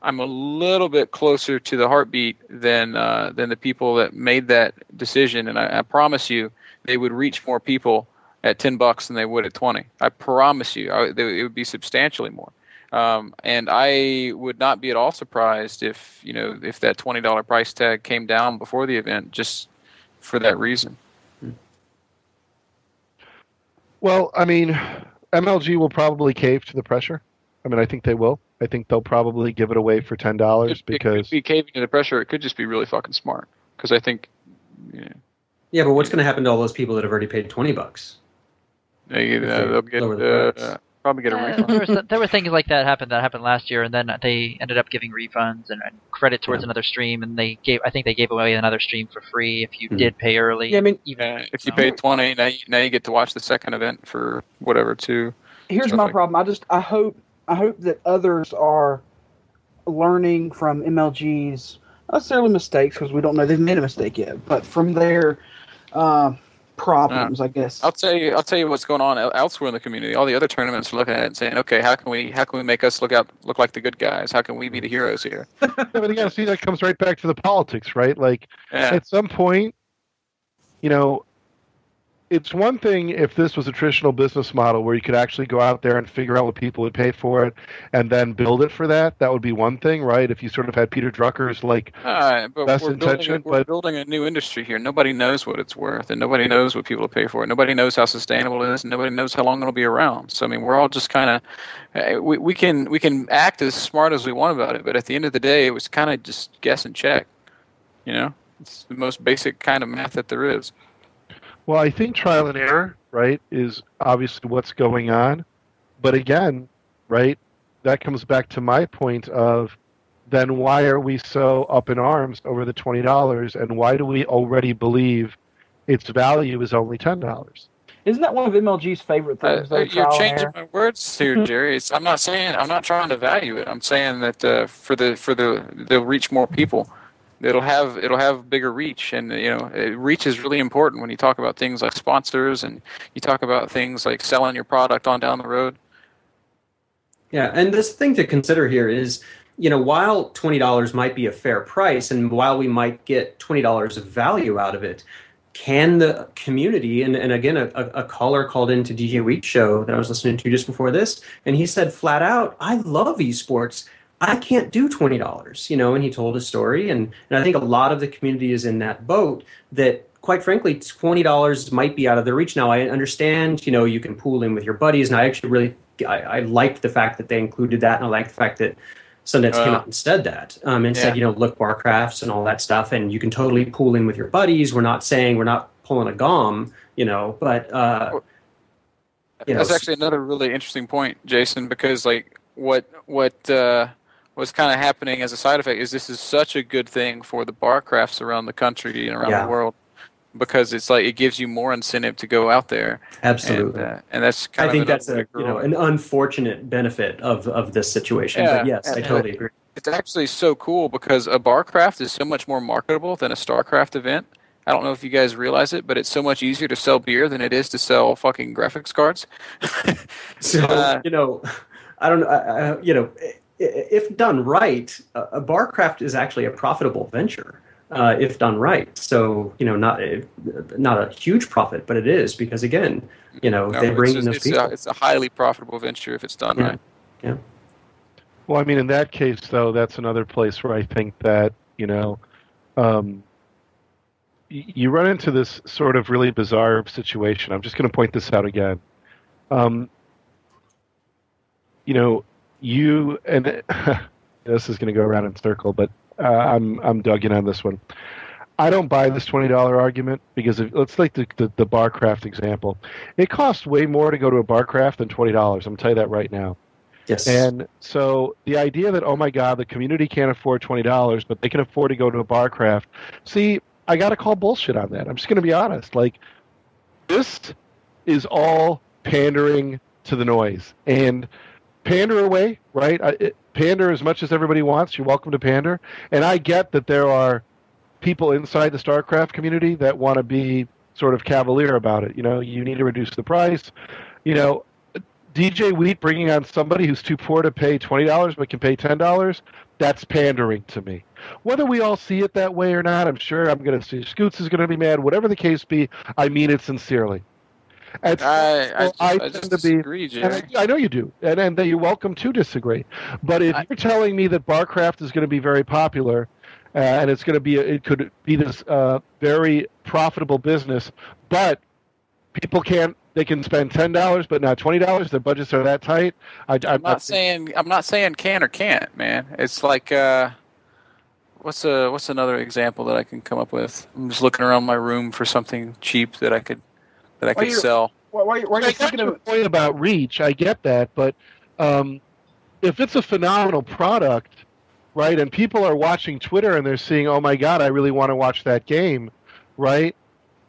I'm a little bit closer to the heartbeat than the people that made that decision. And I promise you, they would reach more people at $10 than they would at 20. I promise you, it would be substantially more. And I would not be at all surprised if that $20 price tag came down before the event, just for that reason. Well, I mean, MLG will probably cave to the pressure. I mean, I think they will. I think they'll probably give it away for $10 because it could be caving to the pressure. It could just be really fucking smart. Because I think, yeah, but what's going to happen to all those people that have already paid $20? They'll get probably get a refund. There were things like that happened last year, and then they ended up giving refunds and credit towards another stream, and I think they gave away another stream for free if you did pay early. Yeah, I mean, if you paid $20, now you get to watch the second event for whatever too. Here's my problem. I hope that others are learning from MLG's not necessarily mistakes, because we don't know they've made a mistake yet, but from their problems, I guess. I'll tell you what's going on elsewhere in the community. All the other tournaments are looking at it and saying, okay, how can we make us look like the good guys? How can we be the heroes here? Yeah, but again, see, that comes right back to the politics, right? Like, at some point, it's one thing if this was a traditional business model where you could actually go out there and figure out what people would pay for it and then build it for that. That would be one thing, right? If you sort of had Peter Drucker's best intention. We're building a new industry here. Nobody knows what it's worth, and nobody knows what people pay for it. Nobody knows how sustainable it is, and nobody knows how long it'll be around. So I mean, we're all just kind of we can act as smart as we want about it, but at the end of the day, it was kind of just guess and check. It's the most basic kind of math that there is. Well, I think trial and error, right, is obviously what's going on. But again, right, that comes back to my point of then why are we so up in arms over the $20, and why do we already believe its value is only $10? Isn't that one of MLG's favorite things? You're changing my words here, Jerry. I'm not trying to value it. I'm saying that they'll reach more people. It'll have bigger reach, and reach is really important when you talk about things like sponsors and you talk about things like selling your product on down the road. Yeah, and this thing to consider here is, while $20 might be a fair price, and while we might get $20 of value out of it, can the community, and again, a caller called into DJ Wheat show that I was listening to just before this, and he said flat out, I love esports. I can't do $20, and he told his story. And I think a lot of the community is in that boat that, quite frankly, $20 might be out of their reach. Now, I understand, you can pool in with your buddies. And I actually I liked the fact that they included that. And I like the fact that Sundance came out and said that. And said, look, Barcrafts and all that stuff. And you can totally pool in with your buddies. We're not saying we're not pulling a GOM, but... That's actually another really interesting point, Jason, because like what was kind of happening as a side effect is this is such a good thing for the bar crafts around the country and around the world, because it's like it gives you more incentive to go out there. Absolutely, and that's kind I think that's an unfortunate benefit of this situation. But yes, I totally agree. It's actually so cool because a bar craft is so much more marketable than a StarCraft event. I don't know if you guys realize it, but it's so much easier to sell beer than it is to sell fucking graphics cards. So, I don't know, if done right, a barcraft is actually a profitable venture, if done right. So, not a huge profit, but it is because, again, they bring in those people. It's a highly profitable venture if it's done right. Yeah. Well, I mean, in that case, though, that's another place where I think that, you run into this sort of really bizarre situation. I'm just going to point this out again. You and this is going to go around in circle, but I'm dug in on this one. I don't buy this $20 argument because let's take the Barcraft example. It costs way more to go to a Barcraft than $20. I'm going to tell you that right now. Yes. And so the idea that, oh my God, the community can't afford $20, but they can afford to go to a Barcraft. See, I got to call bullshit on that. I'm just going to be honest. Like, this is all pandering to the noise. And pander away, right? Pander as much as everybody wants. You're welcome to pander. And I get that there are people inside the StarCraft community that want to be sort of cavalier about it. You need to reduce the price. DJ Wheat bringing on somebody who's too poor to pay $20 but can pay $10, that's pandering to me. Whether we all see it that way or not, I'm sure I'm going to see Scoots is going to be mad. Whatever the case be, I mean it sincerely. And I just disagree, Jerry. I know you do, and that you're welcome to disagree. But if you're telling me that Barcraft is going to be very popular, and it could be this very profitable business, but people they can spend $10 but not $20. Their budgets are that tight. I'm not saying can or can't, man. It's like what's another example that I can come up with? I'm just looking around my room for something cheap that I could sell. Why you're thinking of a point about reach? I get that, but if it's a phenomenal product, right, and people are watching Twitter and they're seeing, oh my God, I really want to watch that game, right?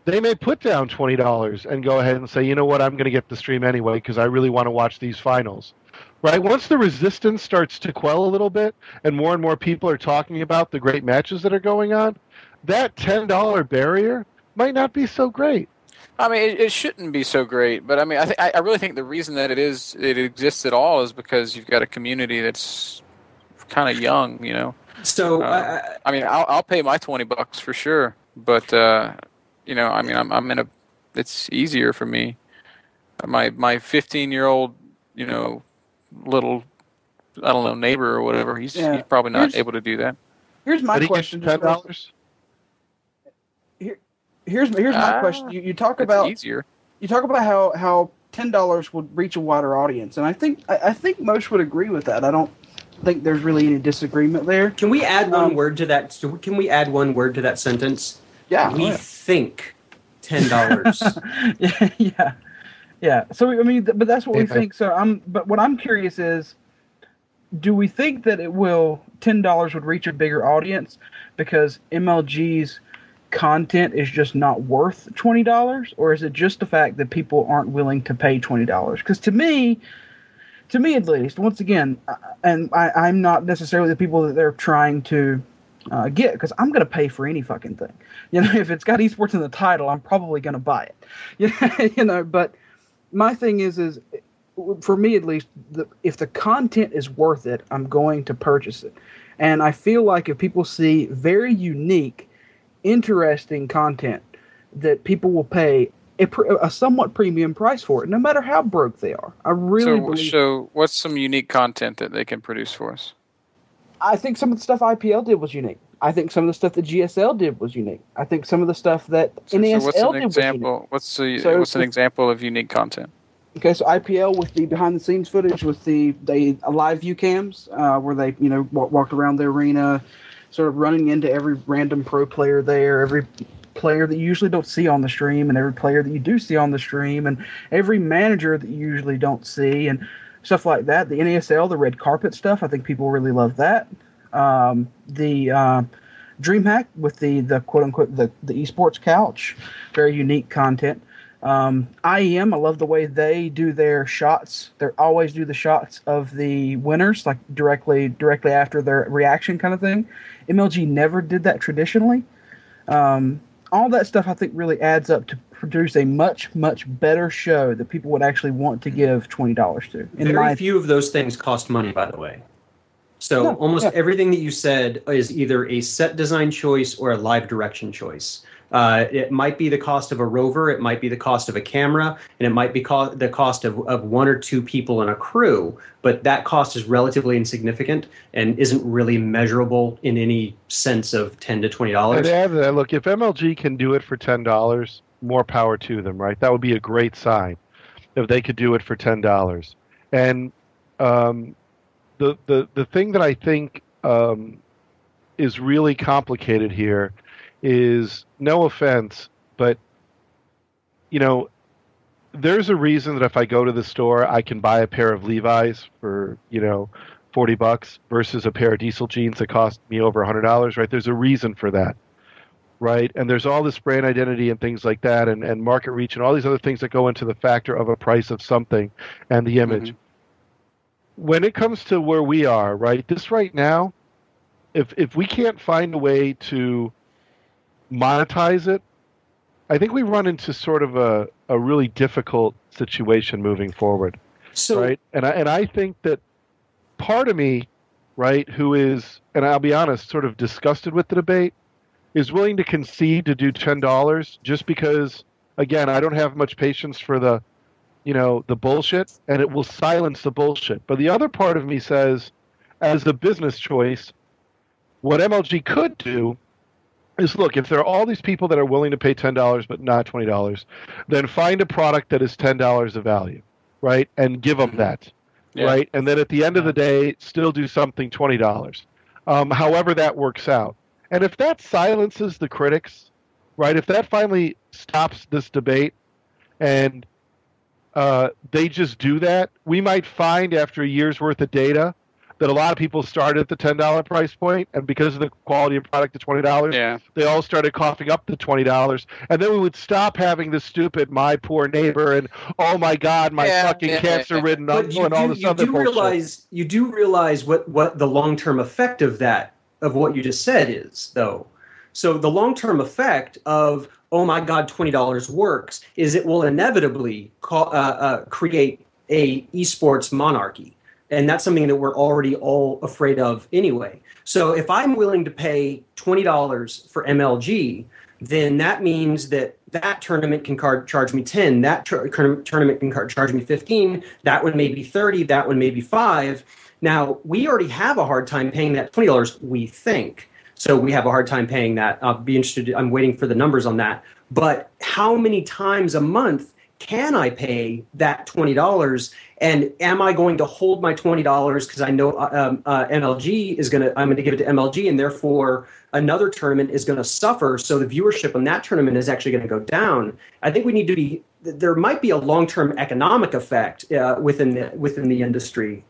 They may put down $20 and go ahead and say, you know what, I'm going to get the stream anyway because I really want to watch these finals. Right? Once the resistance starts to quell a little bit and more people are talking about the great matches that are going on, that $10 barrier might not be so great. I mean, it shouldn't be so great, but I mean, I really think the reason that it exists at all is because you've got a community that's kind of young, So, I mean, I'll pay my $20 for sure, but I mean, I'm in it's easier for me. My 15-year-old, little, I don't know, neighbor or whatever, he's probably not able to do that. Here's my question. $10? Here's my question. You talk about easier. You talk about how $10 would reach a wider audience, and I think most would agree with that. I don't think there's really any disagreement there. Can we add one word to that? Can we add one word to that sentence? Yeah. We think $10. Yeah. So I mean, but that's what we think. So but what I'm curious is, do we think that $10 would reach a bigger audience because MLG's content is just not worth $20, or is it just the fact that people aren't willing to pay $20? Because to me at least, once again, and I'm not necessarily the people that they're trying to get, because I'm going to pay for any fucking thing. If it's got esports in the title, I'm probably going to buy it. But my thing is for me at least, if the content is worth it, I'm going to purchase it. And I feel like if people see very unique, interesting content, that people will pay a somewhat premium price for it, no matter how broke they are. I really believe. So what's some unique content that they can produce for us? I think some of the stuff IPL did was unique. I think some of the stuff that GSL did was unique. I think some of the stuff that NASL did was unique. What's an example of unique content? Okay, so IPL with the behind-the-scenes footage, with the live view cams, where they walked around the arena, sort of running into every random pro player there, every player that you usually don't see on the stream, and every player that you do see on the stream, and every manager that you usually don't see, and stuff like that. The NASL, the red carpet stuff, I think people really love that. The DreamHack with the quote-unquote the eSports couch, very unique content. IEM, I love the way they do their shots. They always do the shots of the winners, like directly after their reaction kind of thing. MLG never did that traditionally. All that stuff, I think, really adds up to produce a much, much better show that people would actually want to give $20 to. Very few of those things cost money, by the way. So almost everything that you said is either a set design choice or a live direction choice. It might be the cost of a rover, it might be the cost of a camera, and it might be the cost of one or two people in a crew, but that cost is relatively insignificant and isn't really measurable in any sense of $10 to $20. Look, if MLG can do it for $10, more power to them, right? That would be a great sign if they could do it for $10. And the thing that I think is really complicated here is, no offense, but there's a reason that if I go to the store, I can buy a pair of Levi's for $40 versus a pair of diesel jeans that cost me over $100, right? There's a reason for that, right? And there's all this brand identity and things like that, and market reach and all these other things that go into the factor of a price of something and the image. Mm-hmm. When it comes to where we are, right, this right now, if we can't find a way to monetize it, I think we run into sort of a really difficult situation moving forward. So, right? And I think that part of me, right, who is, and I'll be honest, sort of disgusted with the debate, is willing to concede to do $10 just because, again, I don't have much patience for the bullshit, and it will silence the bullshit. But the other part of me says, as a business choice, what MLG could do is, look, if there are all these people that are willing to pay $10 but not $20, then find a product that is $10 of value, right, and give them that, right? And then at the end of the day, still do something $20, however that works out. And if that silences the critics, right, if that finally stops this debate and they just do that, we might find after a year's worth of data that a lot of people started at the $10 price point, and because of the quality of product at $20, they all started coughing up the $20, and then we would stop having the stupid "my poor neighbor" and "oh my God, my fucking cancer-ridden uncle" and all this other bullshit. You do realize what the long-term effect of what you just said is, though. So the long-term effect of "oh my God, $20 works" is it will inevitably create a esports monarchy. And that's something that we're already all afraid of anyway. So if I'm willing to pay $20 for MLG, then that means that tournament can charge me 10, that tournament can charge me 15, that one may be 30, that one may be 5. Now, we already have a hard time paying that $20, we think. So we have a hard time paying that. I'll be interested. I'm waiting for the numbers on that. But how many times a month can I pay that $20? And am I going to hold my $20 because I know MLG is I'm going to give it to MLG, and therefore another tournament is going to suffer. So the viewership on that tournament is actually going to go down. I think we need to be. There might be a long-term economic effect within the industry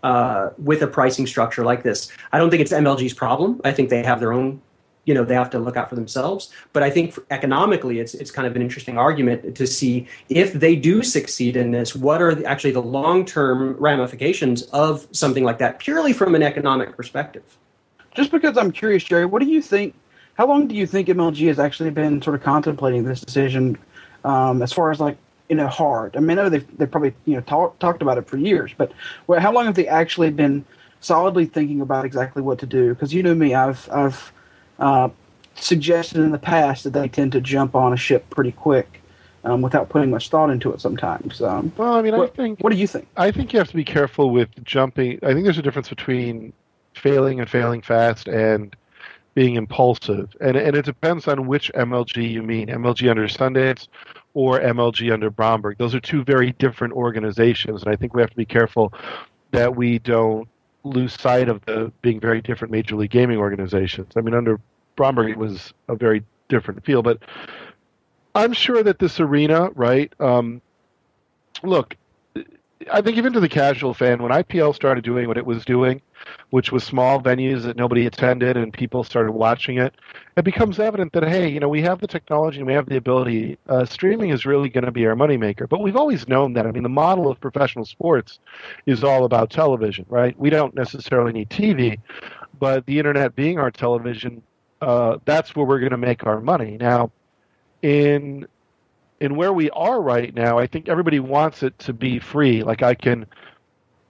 with a pricing structure like this. I don't think it's MLG's problem. I think they have their own. They have to look out for themselves. But I think economically, it's kind of an interesting argument to see if they do succeed in this, what are actually the long-term ramifications of something like that, purely from an economic perspective. Just because I'm curious, Jerry, what do you think? How long do you think MLG has actually been sort of contemplating this decision, as far as hard? I mean, I know they probably talked about it for years, but how long have they actually been solidly thinking about exactly what to do? Because me, I've suggested in the past that they tend to jump on a ship pretty quick without putting much thought into it sometimes. Well, I mean, I think... What do you think? I think you have to be careful with jumping. I think there's a difference between failing and failing fast and being impulsive. And it depends on which MLG you mean, MLG under Sundance or MLG under Bromberg. Those are two very different organizations, and I think we have to be careful that we don't lose sight of the being very different Major League Gaming organizations. I mean, under Bromberg, it was a very different feel, but I'm sure that this arena, right? Look, I think even to the casual fan, when IPL started doing what it was doing, which was small venues that nobody attended and people started watching it, it becomes evident that, hey, you know, we have the technology and we have the ability. Streaming is really going to be our moneymaker. But we've always known that. I mean, the model of professional sports is all about television, right? We don't necessarily need TV, but the internet being our television, that's where we're going to make our money. Now, in where we are right now, I think everybody wants it to be free. Like I can,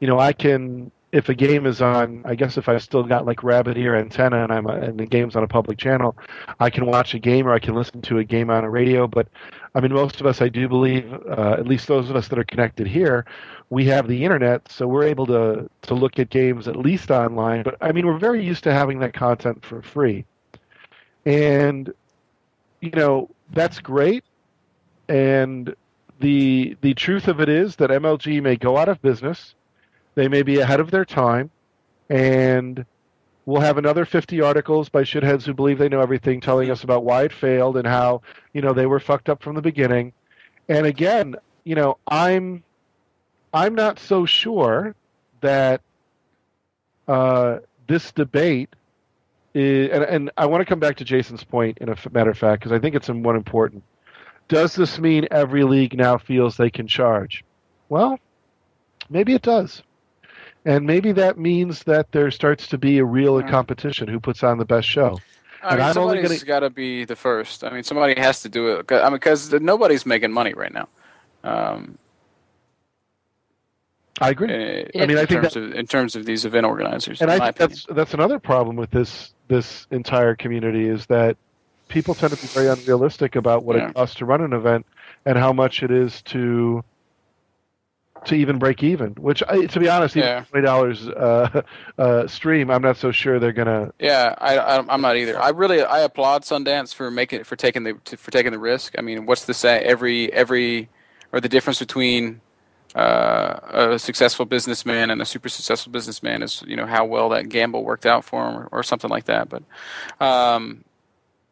if a game is on, I guess if I still got like rabbit ear antenna and the game's on a public channel, I can watch a game or I can listen to a game on a radio. But I mean, most of us, I do believe, at least those of us that are connected here, we have the internet, so we're able to look at games at least online. But I mean, we're very used to having that content for free. And, you know, that's great. And the truth of it is that MLG may go out of business. They may be ahead of their time, and we'll have another 50 articles by shitheads who believe they know everything telling us about why it failed and how, you know, they were fucked up from the beginning. And again, you know, I'm not so sure that this debate is, and I want to come back to Jason's point in a matter of fact, because I think it's one important. Does this mean every league now feels they can charge? Well, maybe it does. And maybe that means that there starts to be a real competition who puts on the best show. I mean, somebody's got to be the first. I mean, somebody has to do it. I mean, because nobody's making money right now. I agree. I mean, I think in terms of these event organizers, and I think that's another problem with this entire community is that people tend to be very unrealistic about what it costs to run an event and how much it is to even break even. Which, to be honest, even $20 stream, I'm not so sure they're gonna. Yeah, I'm not either. I applaud Sundance for taking the risk. I mean, what's the say? Or the difference between a successful businessman and a super successful businessman is, you know, how well that gamble worked out for him or something like that.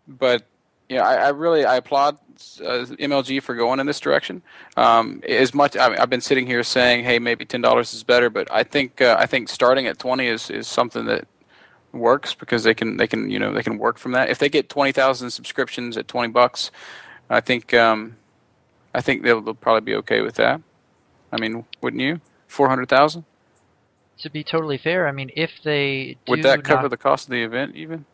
But yeah, I applaud MLG for going in this direction. As much, I mean, I've been sitting here saying, hey, maybe $10 is better, but I think starting at 20 is something that works because they can work from that. If they get 20,000 subscriptions at $20, I think they'll probably be okay with that. I mean, wouldn't you? 400,000. To be totally fair, I mean, if they would that cover the cost of the event even?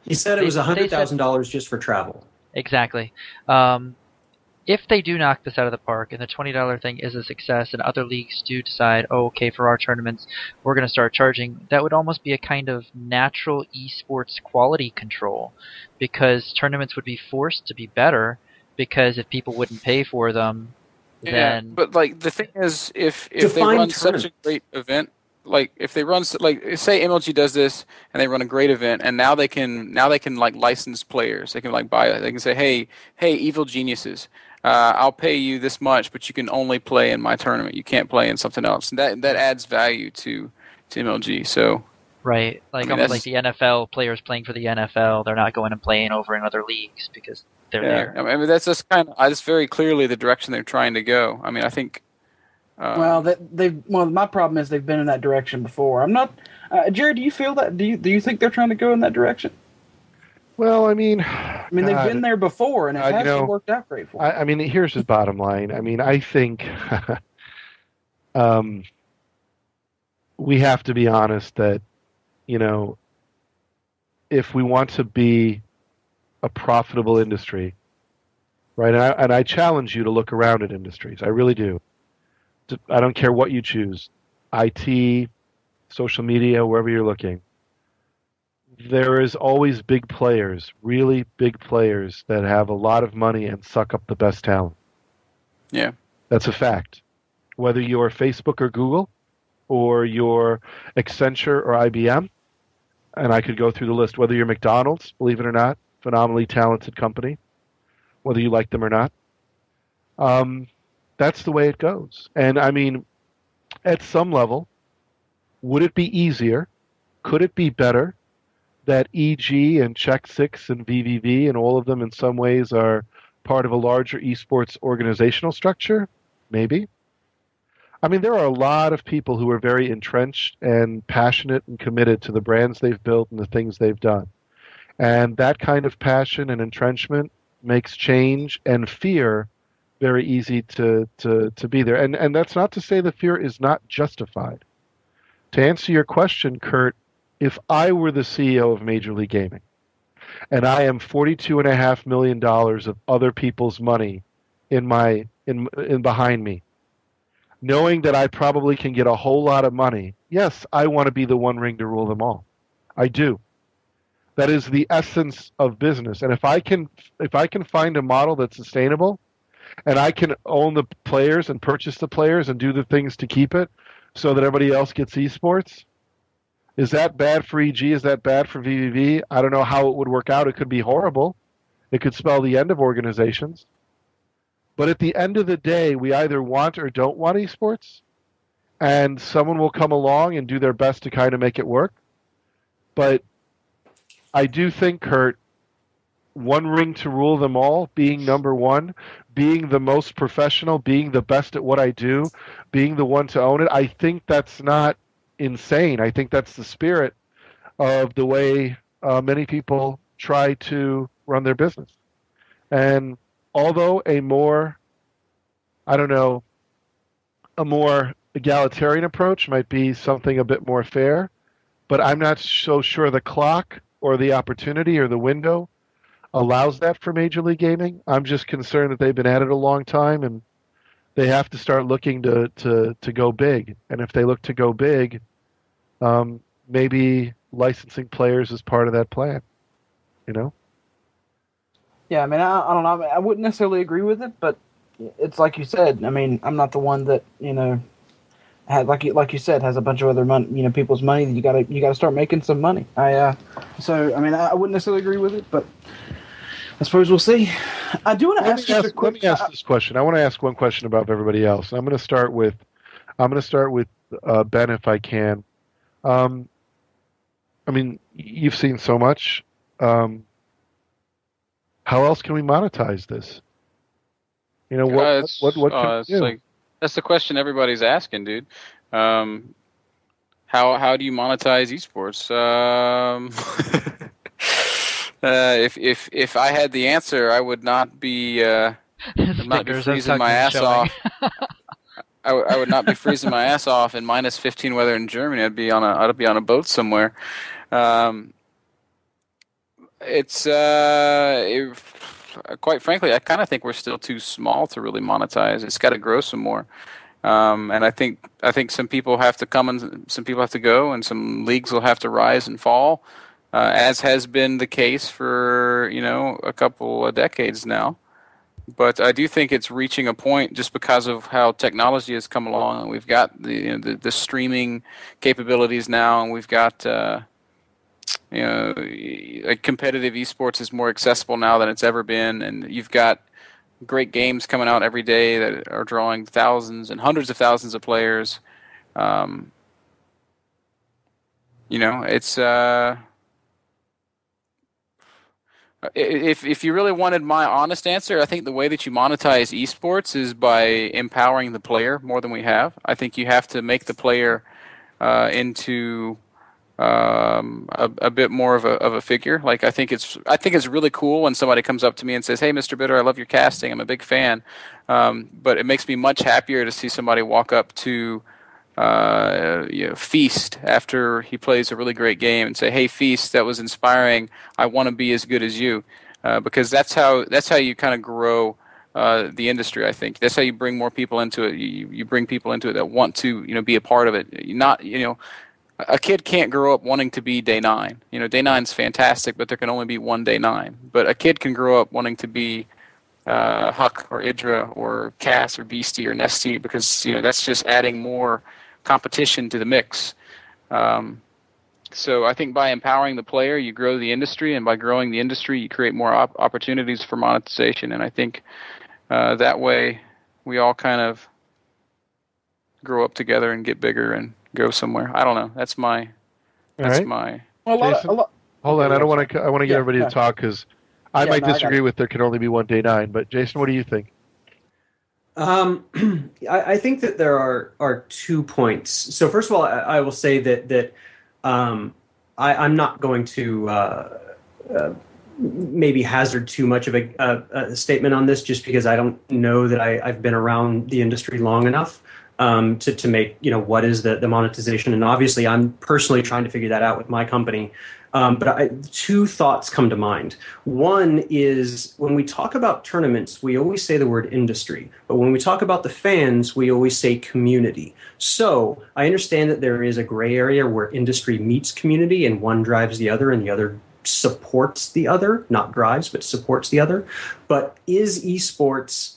He said it was $100,000 just for travel. Exactly. If they do knock this out of the park and the $20 thing is a success and other leagues do decide, oh, okay, for our tournaments, we're going to start charging, that would almost be a kind of natural eSports quality control because tournaments would be forced to be better because if people wouldn't pay for them, then... But, like, the thing is, if they run such a great event, like if they run like say MLG does this and they run a great event and now they can like license players. They can like buy it. They can say, hey, evil geniuses, I'll pay you this much, but you can only play in my tournament. You can't play in something else. And that adds value to MLG. So right, like almost like the NFL players playing for the NFL. They're not going and playing over in other leagues because they're there. I mean that's just that's very clearly the direction they're trying to go. I mean I think. Well, my problem is they've been in that direction before. I'm not, Jared. Do you feel that? Do you think they're trying to go in that direction? Well, I mean, they've been there before, and it hasn't worked out great for them. I mean, here's the bottom line. I mean, I think we have to be honest that, you know, if we want to be a profitable industry, right? And I challenge you to look around at industries. I really do. I don't care what you choose, IT, social media, wherever you're looking. There is always big players, really big players that have a lot of money and suck up the best talent. Yeah. That's a fact. Whether you're Facebook or Google or you're Accenture or IBM, and I could go through the list. Whether you're McDonald's, believe it or not, phenomenally talented company, whether you like them or not. That's the way it goes. And I mean, at some level, would it be easier? Could it be better that EG and Check 6 and VVV and all of them in some ways are part of a larger esports organizational structure? Maybe. I mean, there are a lot of people who are very entrenched and passionate and committed to the brands they've built and the things they've done. And that kind of passion and entrenchment makes change and fear very easy to be there. And that's not to say the fear is not justified. To answer your question, Kurt, if I were the CEO of Major League Gaming and I am $42.5 million of other people's money in behind me, knowing that I probably can get a whole lot of money, yes, I want to be the one ring to rule them all. I do. That is the essence of business. And if I can find a model that's sustainable, and I can own the players and purchase the players and do the things to keep it so that everybody else gets esports, is that bad for EG? Is that bad for VVV? I don't know how it would work out. It could be horrible. It could spell the end of organizations. But at the end of the day, we either want or don't want esports, and someone will come along and do their best to kind of make it work. But I do think, Kurt, one ring to rule them all, being number one, being the most professional, being the best at what I do, being the one to own it, I think that's not insane. I think that's the spirit of the way many people try to run their business. And although a more egalitarian approach might be something a bit more fair, but I'm not so sure the clock or the opportunity or the window allows that for Major League Gaming. I'm just concerned that they've been at it a long time and they have to start looking to go big. And if they look to go big, maybe licensing players is part of that plan, you know? Yeah, I mean, I don't know. I wouldn't necessarily agree with it, but it's like you said. I mean, I'm not the one that, you know, like you said, has a bunch of other money, you know, people's money. You gotta start making some money. So I mean, I wouldn't necessarily agree with it, but I suppose we'll see. I do want to ask you a quick. Let me ask this question. I want to ask one question about everybody else. I'm going to start with Ben, if I can. I mean, you've seen so much. How else can we monetize this? You know, what can we do? Like, that's the question everybody's asking, dude. How do you monetize esports? If I had the answer, I would not be freezing my ass off. I would not be freezing my ass off in minus 15 weather in Germany. I'd be on a boat somewhere. Quite frankly, I kind of think we're still too small to really monetize. It's got to grow some more. And I think some people have to come and some people have to go, and some leagues will have to rise and fall, as has been the case for a couple of decades now. But I do think it's reaching a point just because of how technology has come along, and we've got the streaming capabilities now, and we've got like competitive esports is more accessible now than it's ever been, and you've got great games coming out every day that are drawing thousands and hundreds of thousands of players. It's if you really wanted my honest answer, I think the way that you monetize esports is by empowering the player more than we have. I think you have to make the player into a bit more of a figure. Like I think it's really cool when somebody comes up to me and says, "Hey, MrBitter, I love your casting. I'm a big fan." But it makes me much happier to see somebody walk up to Feast after he plays a really great game and say, "Hey, Feast, that was inspiring. I want to be as good as you," because that's how you kind of grow the industry. I think that's how you bring more people into it. You bring people into it that want to be a part of it. A kid can't grow up wanting to be Day 9. Day 9's fantastic, but there can only be one Day 9. But a kid can grow up wanting to be Huck or Idra or Cass or Beastie or Nesty, because that's just adding more competition to the mix. So I think by empowering the player, you grow the industry, and by growing the industry, you create more opportunities for monetization. And I think that way we all kind of grow up together and get bigger and go somewhere. I don't know. That's my. Well, Jason, hold on. I want to get everybody to talk because I might disagree with there can only be one day 9. But Jason, what do you think? I think that there are 2 points. So first of all, I will say that I'm not going to maybe hazard too much of a statement on this, just because I don't know that I've been around the industry long enough to make, what is the monetization. And obviously I'm personally trying to figure that out with my company. But 2 thoughts come to mind. One is when we talk about tournaments, we always say the word industry. But when we talk about the fans, we always say community. So I understand that there is a gray area where industry meets community and one drives the other and the other supports the other, not drives, but supports the other. But is esports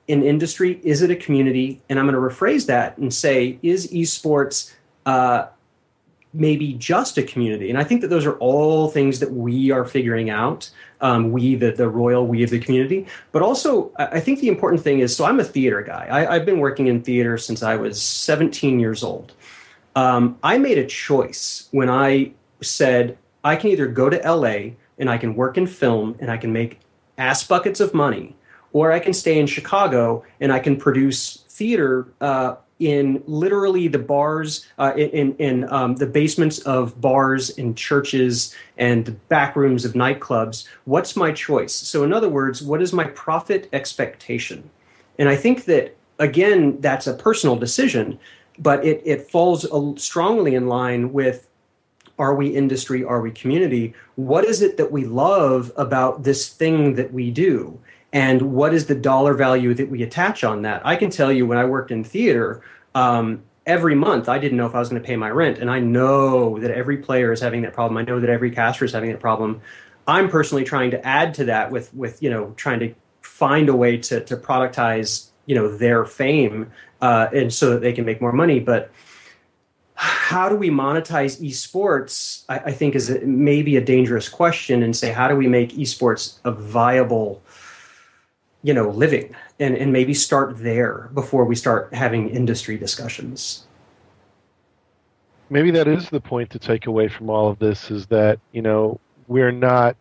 an industry? Is it a community? And I'm going to rephrase that and say, is esports maybe just a community? And I think that those are all things that we are figuring out, we, the royal we of the community. But also, I think the important thing is, so I'm a theater guy. I've been working in theater since I was 17 years old. I made a choice when I said, I can either go to LA and I can work in film and I can make ass buckets of money, or I can stay in Chicago and I can produce theater in literally the bars, in the basements of bars and churches and the back rooms of nightclubs. What's my choice? So in other words, what is my profit expectation? And I think that, again, that's a personal decision, but it falls strongly in line with, are we industry, are we community? What is it that we love about this thing that we do? And what is the dollar value that we attach on that? I can tell you when I worked in theater, every month I didn't know if I was going to pay my rent. And I know that every player is having that problem. I know that every caster is having that problem. I'm personally trying to add to that with trying to find a way to productize, their fame, and so that they can make more money. But how do we monetize esports, I think is maybe a dangerous question, and say, how do we make esports a viable living, and maybe start there before we start having industry discussions. Maybe that is the point to take away from all of this, is that, we're not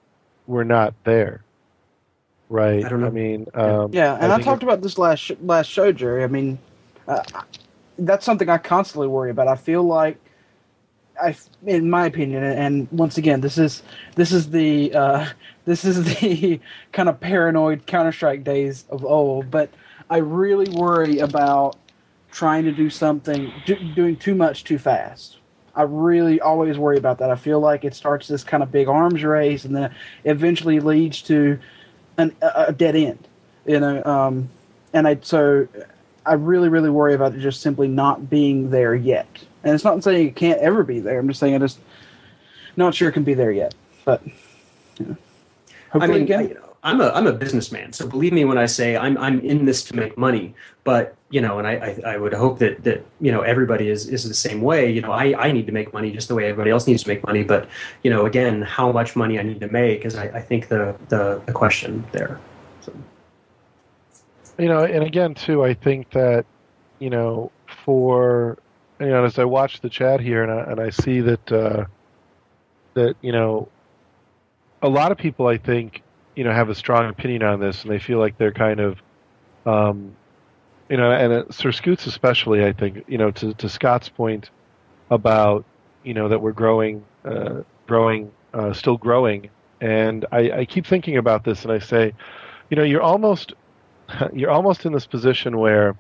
there. Right. I don't know. I mean, and I talked about this last show, Jerry. I mean, that's something I constantly worry about. I feel like, in my opinion, and once again, this is the kind of paranoid Counter-Strike days of old. But I really worry about trying to do something, doing too much too fast. I really always worry about that. I feel like it starts this kind of big arms race, and then eventually leads to a dead end. So I really, really worry about it just simply not being there yet. And it's not saying it can't ever be there. I'm just saying I'm just not sure it can be there yet. But hopefully I'm a businessman, so believe me when I say I'm in this to make money. But and I would hope that everybody is the same way. I need to make money just the way everybody else needs to make money. But again, how much money I need to make is I think the question there. So. And again too, I think that for as I watch the chat here and I see that a lot of people, I think, have a strong opinion on this, and they feel like they're kind of, and SirScoots especially, I think, to Scott's point about, that we're still growing, and I keep thinking about this, and I say, you're almost in this position where,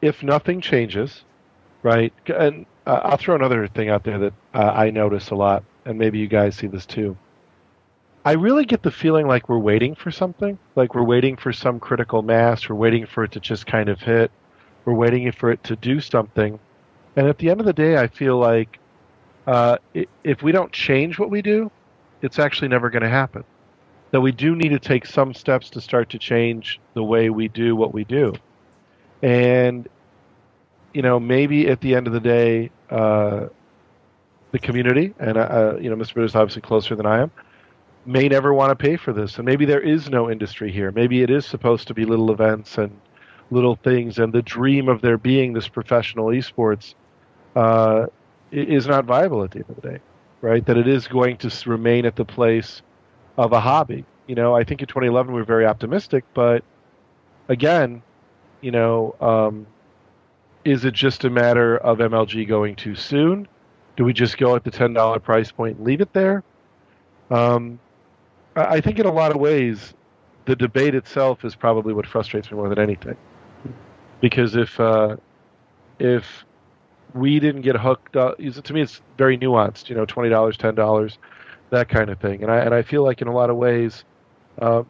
if nothing changes, right, and I'll throw another thing out there that I notice a lot, and maybe you guys see this too. I really get the feeling like we're waiting for something, like we're waiting for some critical mass, we're waiting for it to just kind of hit, we're waiting for it to do something. And at the end of the day, I feel like if we don't change what we do, it's actually never going to happen. That we do need to take some steps to start to change the way we do what we do. And, maybe at the end of the day, the community, and MrBitter is obviously closer than I am, may never want to pay for this, and maybe there is no industry here. Maybe it is supposed to be little events and little things, and the dream of there being this professional esports is not viable at the end of the day, right? That it is going to remain at the place of a hobby. I think in 2011 we were very optimistic, but again, is it just a matter of MLG going too soon? Do we just go at the $10 price point and leave it there? I think in a lot of ways, the debate itself is probably what frustrates me more than anything. Because if we didn't get hooked up, to me it's very nuanced. $20, $10, that kind of thing. And I feel like in a lot of ways, all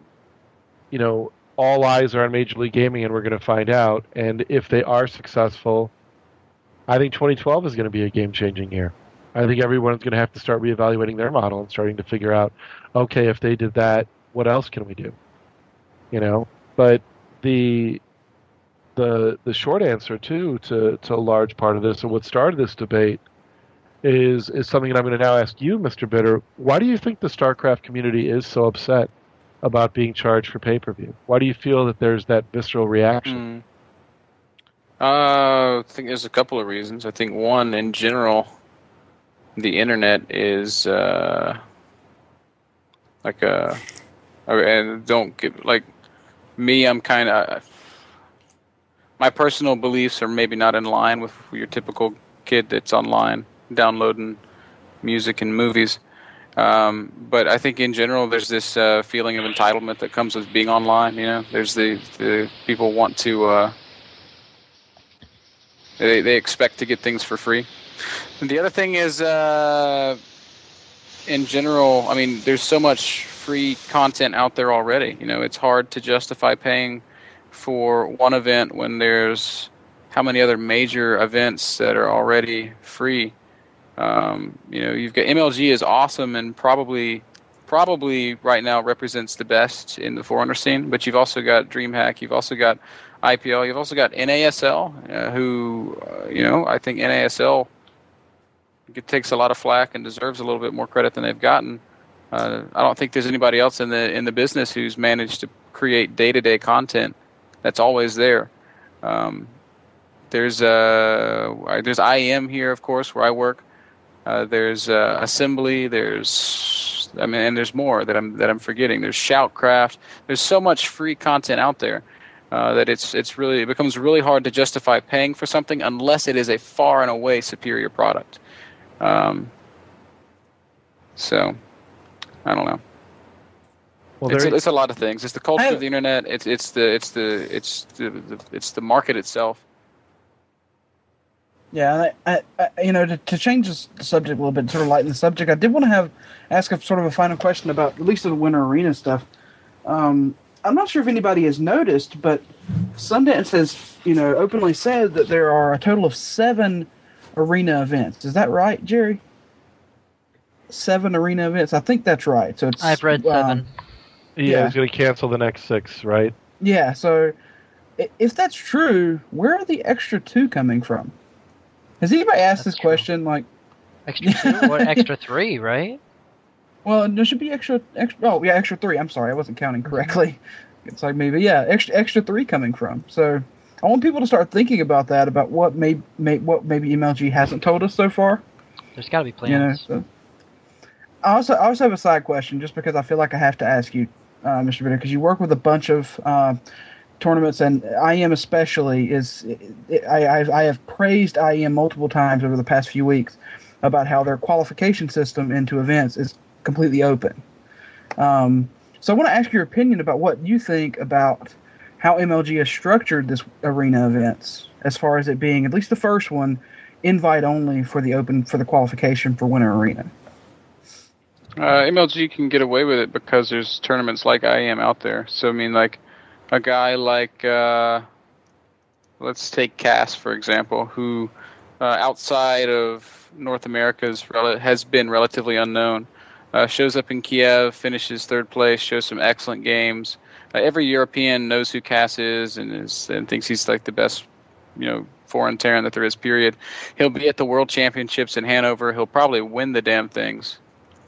eyes are on Major League Gaming, and we're going to find out. And if they are successful, I think 2012 is going to be a game-changing year. I think everyone's going to have to start reevaluating their model and starting to figure out, okay, if they did that, what else can we do? But the short answer too to a large part of this, and what started this debate, is something that I'm going to now ask you, MrBitter. Why do you think the StarCraft community is so upset about being charged for pay-per-view? Why do you feel that there's that visceral reaction? I think there's a couple of reasons. I think one, in general, the internet is and don't get like me. I'm kind of my personal beliefs are maybe not in line with your typical kid that's online downloading music and movies. But I think in general, there's this feeling of entitlement that comes with being online. There's the people want to they expect to get things for free. And the other thing is, in general, there's so much free content out there already. It's hard to justify paying for one event when there's how many other major events that are already free. You've got MLG is awesome and probably right now represents the best in the Forerunner scene, but you've also got DreamHack, you've also got IPL, you've also got NASL, who, I think NASL takes a lot of flack and deserves a little bit more credit than they've gotten. I don't think there's anybody else in the business who's managed to create day-to-day content that's always there. There's IEM here, of course, where I work. There's Assembly. And there's more that I'm forgetting. There's Shoutcraft. There's so much free content out there that it becomes really hard to justify paying for something unless it is a far and away superior product. So I don't know. Well, it's a lot of things. It's the culture of the internet. It's the market itself. Yeah, to change the subject a little bit, sort of lighten the subject, I did want to ask a sort of a final question about at least the Winter Arena stuff. I'm not sure if anybody has noticed, but Sundance has, openly said that there are a total of 7 arena events. Is that right, Jerry? 7 arena events. I think that's right. So I've read 7. Yeah, he's going to cancel the next 6, right? Yeah. So if that's true, where are the extra 2 coming from? Has anybody asked this question? Like extra 2 or extra 3, right? Well, there should be extra. Oh, yeah, extra 3. I'm sorry, I wasn't counting correctly. It's like maybe extra 3 coming from. So I want people to start thinking about that, about what maybe MLG hasn't told us so far. There's got to be plans. So. I also have a side question, just because I feel like I have to ask you, MrBitter, because you work with a bunch of tournaments, and IEM especially I have praised IEM multiple times over the past few weeks about how their qualification system into events is completely open. So I want to ask your opinion about what you think about how MLG has structured this arena events, as far as it being, at least the first one, invite only for the qualification for Winter Arena. MLG can get away with it because there's tournaments like IEM out there. So like a guy like let's take Cass for example, who outside of North America has been relatively unknown. Shows up in Kiev, finishes 3rd place, shows some excellent games. Every European knows who Cass is and thinks he's like the best, foreign Terran that there is, period. He'll be at the World Championships in Hanover. He'll probably win the damn things.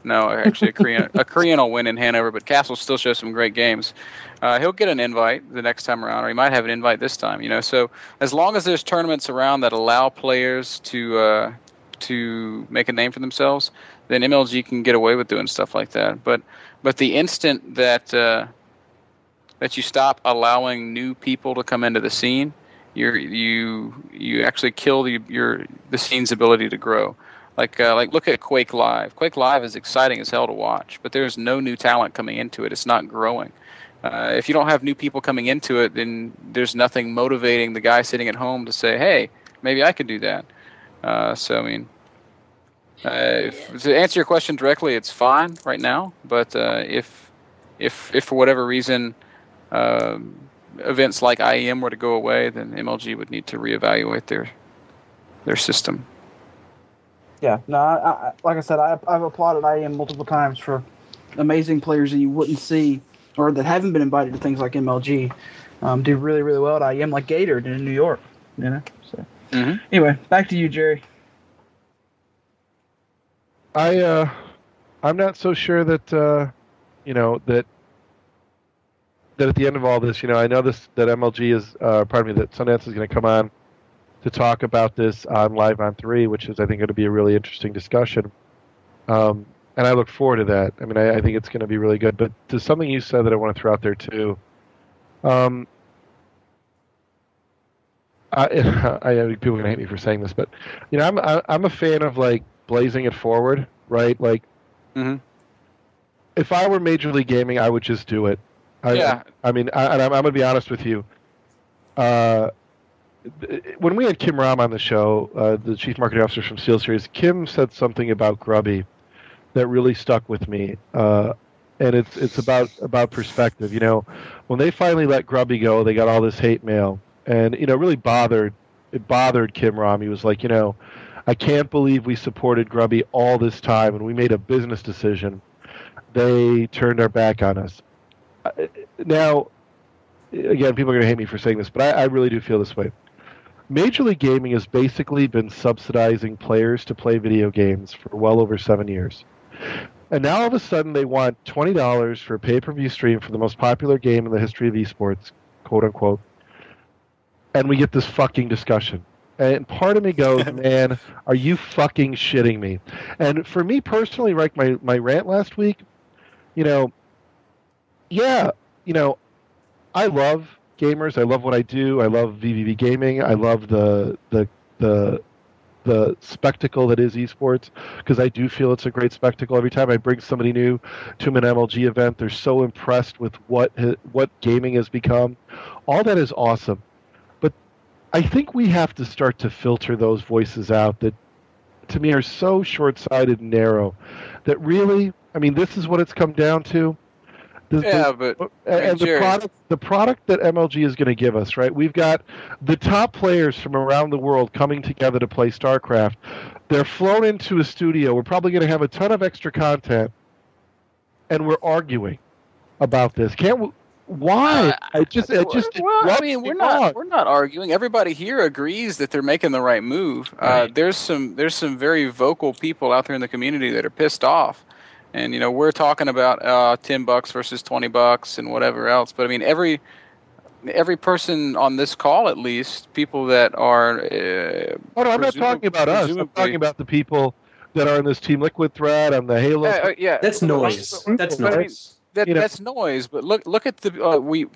No, actually, a Korean will win in Hanover, but Cass will still show some great games. He'll get an invite the next time around, or he might have an invite this time. So as long as there's tournaments around that allow players to make a name for themselves, then MLG can get away with doing stuff like that. But the instant that you stop allowing new people to come into the scene, you actually kill the scene's ability to grow. Like look at Quake Live. Quake Live is exciting as hell to watch, but there's no new talent coming into it. It's not growing. If you don't have new people coming into it, then there's nothing motivating the guy sitting at home to say, "Hey, maybe I could do that." To answer your question directly, it's fine right now. But if for whatever reason events like IEM were to go away, then MLG would need to reevaluate their system. Yeah, no, I like I said, I've applauded IEM multiple times for amazing players that you wouldn't see or that haven't been invited to things like MLG do really, really well at IEM, like Gator did in New York. So Anyway, back to you, Jerry. I'm not so sure that that at the end of all this, I know that MLG is that Sundance is going to come on to talk about this on Live on 3, which is, I think, going to be a really interesting discussion. And I look forward to that. I mean, I think it's going to be really good. But to something you said that I want to throw out there, too, I people are going to hate me for saying this, but, I'm a fan of, blazing it forward, right? If I were Major League Gaming, I would just do it. I'm going to be honest with you. When we had Kim Ram on the show, the chief marketing officer from SealSeries, Kim said something about Grubby that really stuck with me, and it's about perspective. When they finally let Grubby go, they got all this hate mail, and it really bothered Kim Ram. He was like, I can't believe we supported Grubby all this time, and we made a business decision. They turned our back on us. Now, again, people are going to hate me for saying this, but I really do feel this way. Major League Gaming has basically been subsidizing players to play video games for well over 7 years. And now all of a sudden they want $20 for a pay-per-view stream for the most popular game in the history of esports, quote unquote. And we get this fucking discussion. And part of me goes, man, are you fucking shitting me? And for me personally, like my rant last week, I love gamers. I love what I do. I love VVV gaming. I love the spectacle that is esports, because I do feel it's a great spectacle. Every time I bring somebody new to an MLG event, they're so impressed with what gaming has become. All that is awesome. But I think we have to start to filter those voices out that, to me, are so short-sighted and narrow that really, this is what it's come down to. The product that MLG is going to give us, right? We've got the top players from around the world coming together to play StarCraft. They're flown into a studio. We're probably going to have a ton of extra content, and we're arguing about this. Why? We're not arguing. Everybody here agrees that they're making the right move. Right. There's some very vocal people out there in the community that are pissed off. And we're talking about $10 versus $20 and whatever else. But every person on this call, at least, people that are. I'm not talking about us. I'm talking about the people that are in this Team Liquid thread on the Halo. That's noise. That's noise. That's noise. But look at the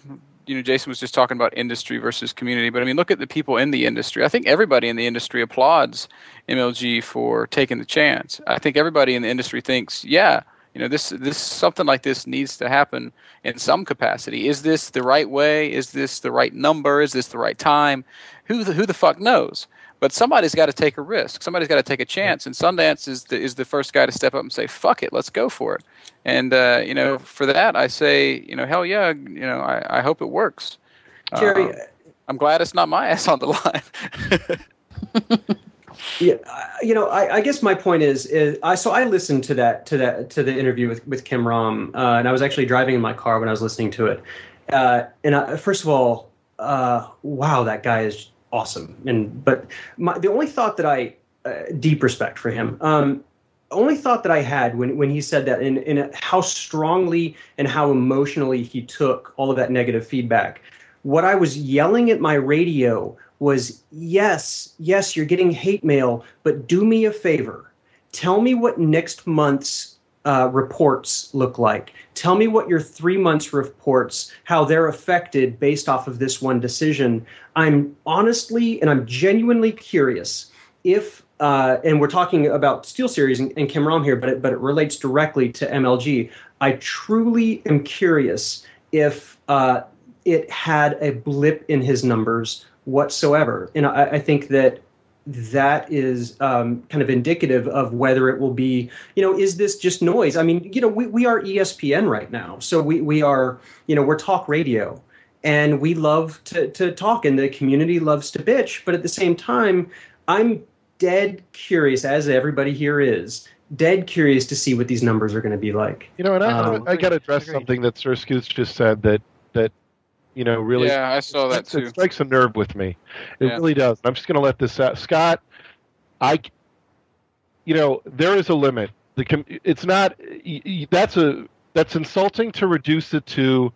Jason was just talking about industry versus community, but look at the people in the industry. I think everybody in the industry applauds MLG for taking the chance. I think everybody in the industry thinks, this something like this needs to happen in some capacity. Is this the right way? Is this the right number? Is this the right time? Who the fuck knows? But somebody's got to take a risk. Somebody's got to take a chance, and Sundance is the first guy to step up and say, "Fuck it, let's go for it." And for that, I say, hell yeah, I hope it works. Jerry, I'm glad it's not my ass on the line. Yeah, I guess my point is I listened to the interview with Kim Ram, and I was actually driving in my car when I was listening to it. First of all, wow, that guy is awesome. But the only thought that I deep respect for him. Only thought that I had when he said that, and how strongly and how emotionally he took all of that negative feedback. What I was yelling at my radio was, yes, you're getting hate mail, but do me a favor. Tell me what next month's reports look like. Tell me what your 3 months reports, how they're affected based off of this one decision. I'm honestly and I'm genuinely curious if, and we're talking about SteelSeries and Kim Rom here, but it relates directly to MLG. I truly am curious if it had a blip in his numbers whatsoever. And I think that is kind of indicative of whether it will be, is this just noise? I mean, we are ESPN right now. So we are, we're talk radio. And we love to talk, and the community loves to bitch. But at the same time, I'm dead curious, as everybody here is, dead curious to see what these numbers are going to be like. And I got to address something that SirScoots just said that really. Yeah, I saw that too. It strikes a nerve with me. It really does. I'm just going to let this out. Scott, there is a limit. It's not. That's insulting to reduce it to.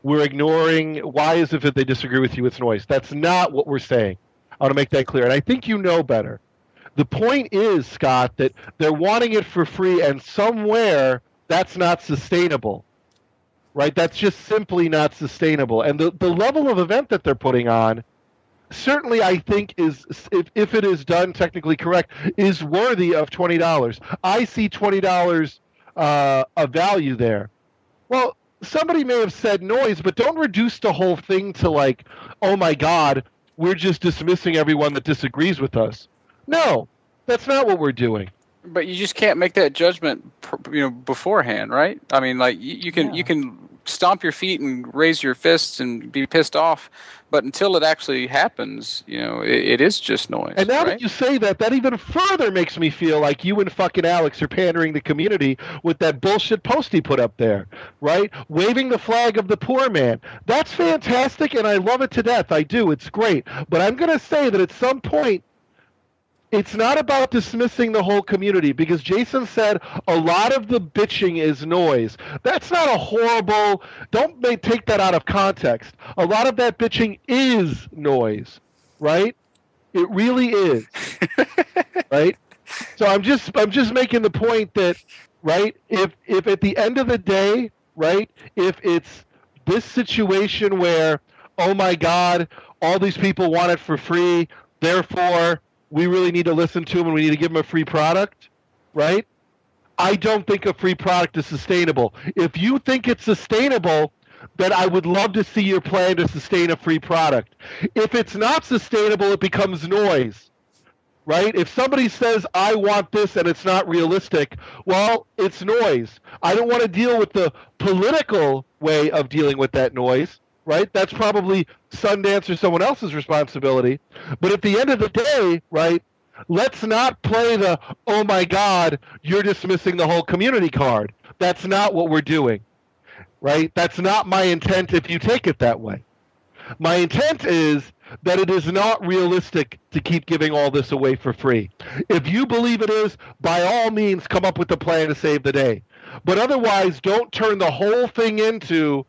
We're ignoring. Why is it if they disagree with you, it's noise? That's not what we're saying. I want to make that clear, and I think you know better. The point is, Scott, that they're wanting it for free, and somewhere that's not sustainable, right? That's just simply not sustainable. And the level of event that they're putting on, certainly I think is, if it is done technically correct, is worthy of $20. I see $20 of value there. Well, somebody may have said noise, but don't reduce the whole thing to like, oh my God, we're just dismissing everyone that disagrees with us. No, that's not what we're doing. But you just can't make that judgment, beforehand, right? I mean, like you can stomp your feet and raise your fists and be pissed off, but until it actually happens, it is just noise. And now right? that you say that, that even further makes me feel like you and fucking Alex are pandering the community with that bullshit post he put up there, right? Waving the flag of the poor man. That's fantastic, and I love it to death. I do. It's great. But I'm going to say that at some point, it's not about dismissing the whole community, because Jason said a lot of the bitching is noise. That's not a horrible, don't take that out of context. A lot of that bitching is noise, right? It really is, right? So I'm just making the point that, right, if at the end of the day, right, if it's this situation where, oh my God, all these people want it for free, therefore we really need to listen to them and we need to give them a free product, right? I don't think a free product is sustainable. If you think it's sustainable, then I would love to see your plan to sustain a free product. If it's not sustainable, it becomes noise, right? If somebody says, I want this and it's not realistic, well, it's noise. I don't want to deal with the political way of dealing with that noise. Right? That's probably Sundance or someone else's responsibility. But at the end of the day, right, let's not play the, oh my God, you're dismissing the whole community card. That's not what we're doing. Right? That's not my intent if you take it that way. My intent is that it is not realistic to keep giving all this away for free. If you believe it is, by all means, come up with a plan to save the day. But otherwise, don't turn the whole thing into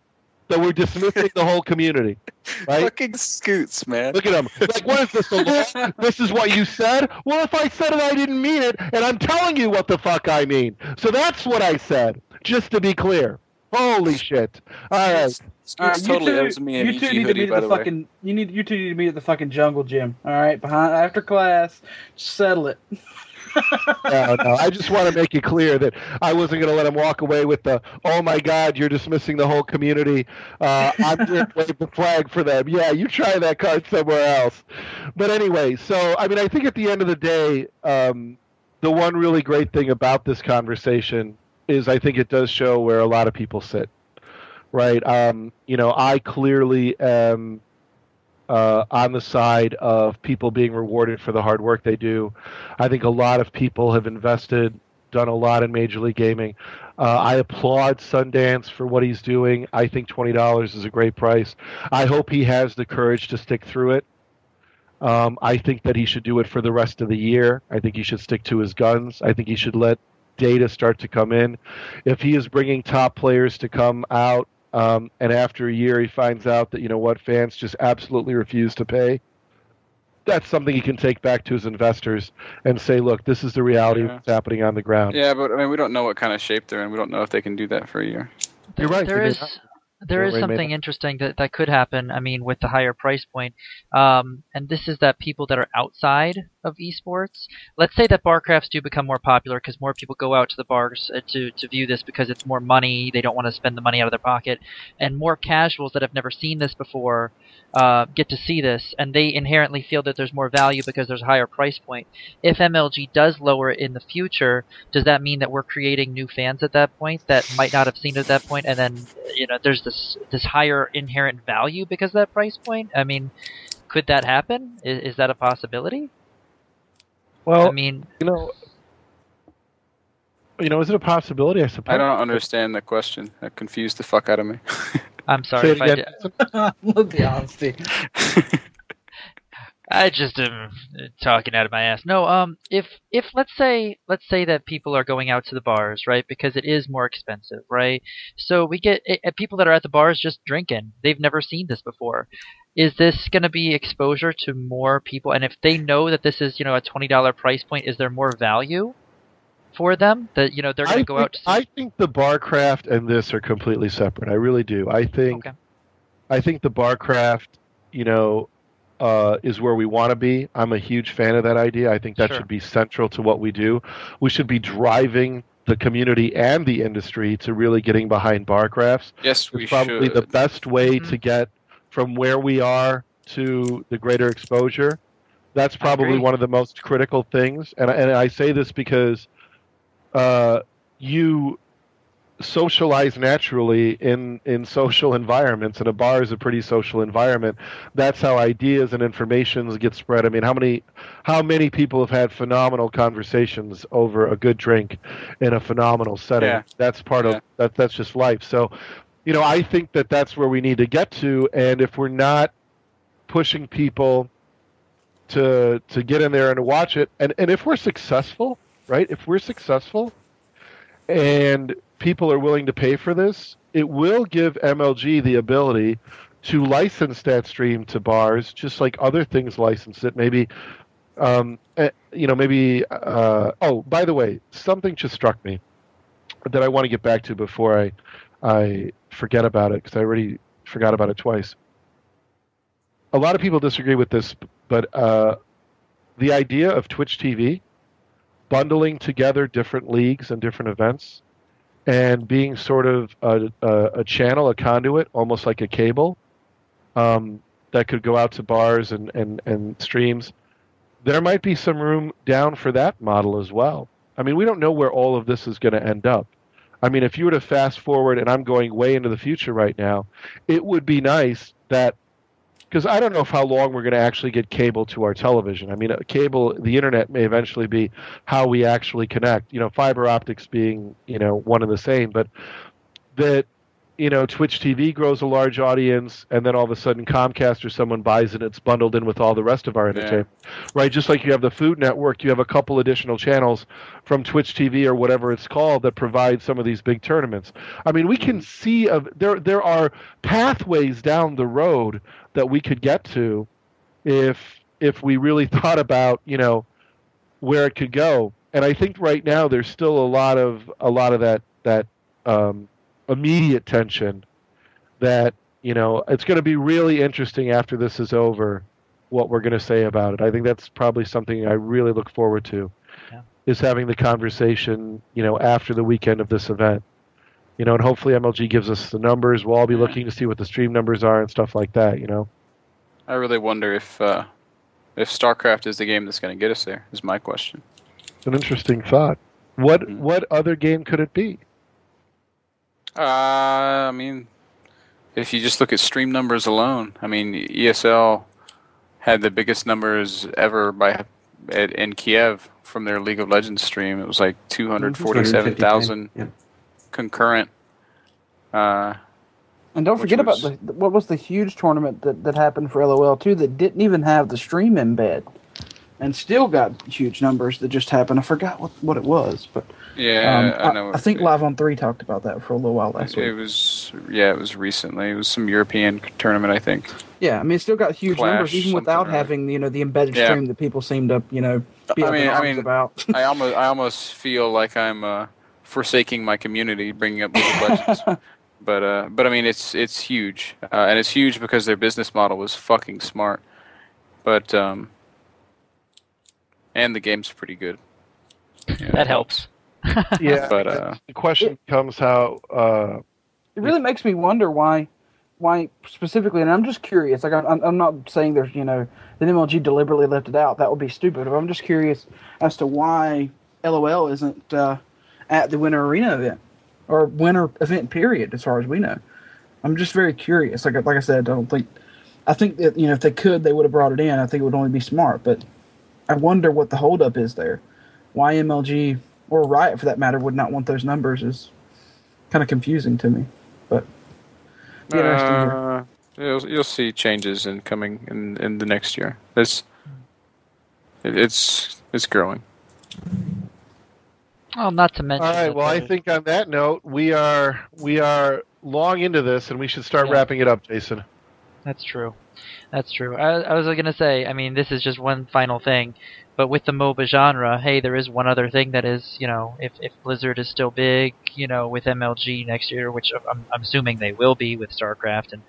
that we're dismissing the whole community, right? Fucking Scoots, man. Look at them. Like, what is this, the law? This is what you said? Well, if I said it, I didn't mean it, and I'm telling you what the fuck I mean. So that's what I said, just to be clear. Holy shit. All right. Scoots totally owes me an EG hoodie, by the way. You two need to meet at the fucking jungle gym, all right? After class, settle it. No, I just want to make it clear that I wasn't going to let him walk away with the, oh my God, you're dismissing the whole community. I'm going to wave the flag for them. Yeah, you try that card somewhere else. But anyway, so, I mean, I think at the end of the day, the one really great thing about this conversation is I think it does show where a lot of people sit, right? I clearly am on the side of people being rewarded for the hard work they do. I think a lot of people have invested, done a lot in Major League Gaming. I applaud Sundance for what he's doing. I think $20 is a great price. I hope he has the courage to stick through it. I think that he should do it for the rest of the year. I think he should stick to his guns. I think he should let data start to come in. If he is bringing top players to come out, and after a year he finds out that, fans just absolutely refuse to pay, that's something he can take back to his investors and say, look, this is the reality of what's happening on the ground. Yeah, but I mean, we don't know what kind of shape they're in. We don't know if they can do that for a year. You're right. There is something interesting that could happen, I mean, with the higher price point. And this is that people that are outside of esports, let's say that bar crafts do become more popular because more people go out to the bars to view this because it's more money. They don't want to spend the money out of their pocket. And more casuals that have never seen this before get to see this, and they inherently feel that there's more value because there's a higher price point. If MLG does lower it in the future, does that mean that we're creating new fans at that point that might not have seen it at that point, and then there's this higher inherent value because of that price point? I mean, could that happen? Is that a possibility? Well, I mean, is it a possibility? I suppose. I don't understand the question. That confused the fuck out of me. I'm sorry if I did. Look the honesty. I just am talking out of my ass. No, if let's say that people are going out to the bars, right? Because it is more expensive, right? So we get people that are at the bars just drinking. They've never seen this before. Is this going to be exposure to more people? And if they know that this is, a $20 price point, is there more value for them that they're going to go out to see? I think the barcraft and this are completely separate. I really do. I think the barcraft, is where we want to be. I'm a huge fan of that idea. I think that should be central to what we do. We should be driving the community and the industry to really getting behind barcrafts. Yes, we should. Probably the best way to get from where we are to the greater exposure. That's probably one of the most critical things. And I say this because you socialize naturally in social environments, and a bar is a pretty social environment. That's how ideas and information get spread. I mean, how many people have had phenomenal conversations over a good drink in a phenomenal setting? Yeah. That's part of that. That's just life. So, I think that's where we need to get to. And if we're not pushing people to get in there and to watch it, and if we're successful, right? If we're successful and people are willing to pay for this, it will give MLG the ability to license that stream to bars, just like other things license it. Maybe, oh, by the way, something just struck me that I want to get back to before I forget about it, because I already forgot about it twice. A lot of people disagree with this, but the idea of Twitch TV bundling together different leagues and different events and being sort of a channel, a conduit, almost like a cable, that could go out to bars and streams, there might be some room down for that model as well. I mean, we don't know where all of this is going to end up. I mean, if you were to fast forward, and I'm going way into the future right now, it would be nice that, because I don't know how long we're going to actually get cable to our television. I mean, cable, the internet may eventually be how we actually connect. Fiber optics being, one and the same. But that, Twitch TV grows a large audience, and then all of a sudden Comcast or someone buys it, it's bundled in with all the rest of our entertainment. Right? Just like you have the Food Network, you have a couple additional channels from Twitch TV or whatever it's called that provide some of these big tournaments. I mean, we can see there are pathways down the road that we could get to if we really thought about, where it could go. And I think right now there's still a lot of that immediate tension that, it's going to be really interesting after this is over what we're going to say about it. I think that's probably something I really look forward to, is having the conversation, after the weekend of this event. And hopefully MLG gives us the numbers. We'll all be looking to see what the stream numbers are and stuff like that, I really wonder if StarCraft is the game that's going to get us there, is my question. It's an interesting thought. What other game could it be? I mean, if you just look at stream numbers alone, I mean, ESL had the biggest numbers ever in Kiev from their League of Legends stream. It was like 247,000 concurrent And don't forget about what was the huge tournament that happened for LOL too that didn't even have the stream embed, and still got huge numbers that just happened. I forgot what it was, but yeah, I know. I think Live on 3 talked about that for a little while last week. It was recently. It was some European tournament, I think. Yeah, I mean, it still got huge Clash, numbers even without having the embedded stream that people seem to be about. I almost feel like I'm forsaking my community, bringing up League of Legends. But I mean, it's huge, and it's huge because their business model was fucking smart. But and the game's pretty good. Yeah, that helps. Yeah, but the question comes how. It really makes me wonder why specifically, and I'm just curious. Like I'm not saying there's that MLG deliberately left it out. That would be stupid. But I'm just curious as to why LOL isn't at the Winter Arena event or Winter event period, as far as we know. I'm just very curious. Like I said, I think that if they could, they would have brought it in. I think it would only be smart. But I wonder what the holdup is there. Why MLG or Riot, for that matter, would not want those numbers is kind of confusing to me. But you'll see changes coming in the next year. It's growing. Well, not to mention. All right. Well, I think on that note, we are long into this, and we should start wrapping it up, Jason. That's true. That's true. I was going to say, I mean, this is just one final thing, but with the MOBA genre, hey, there is one other thing that is, if Blizzard is still big, with MLG next year, which I'm assuming they will be with StarCraft, and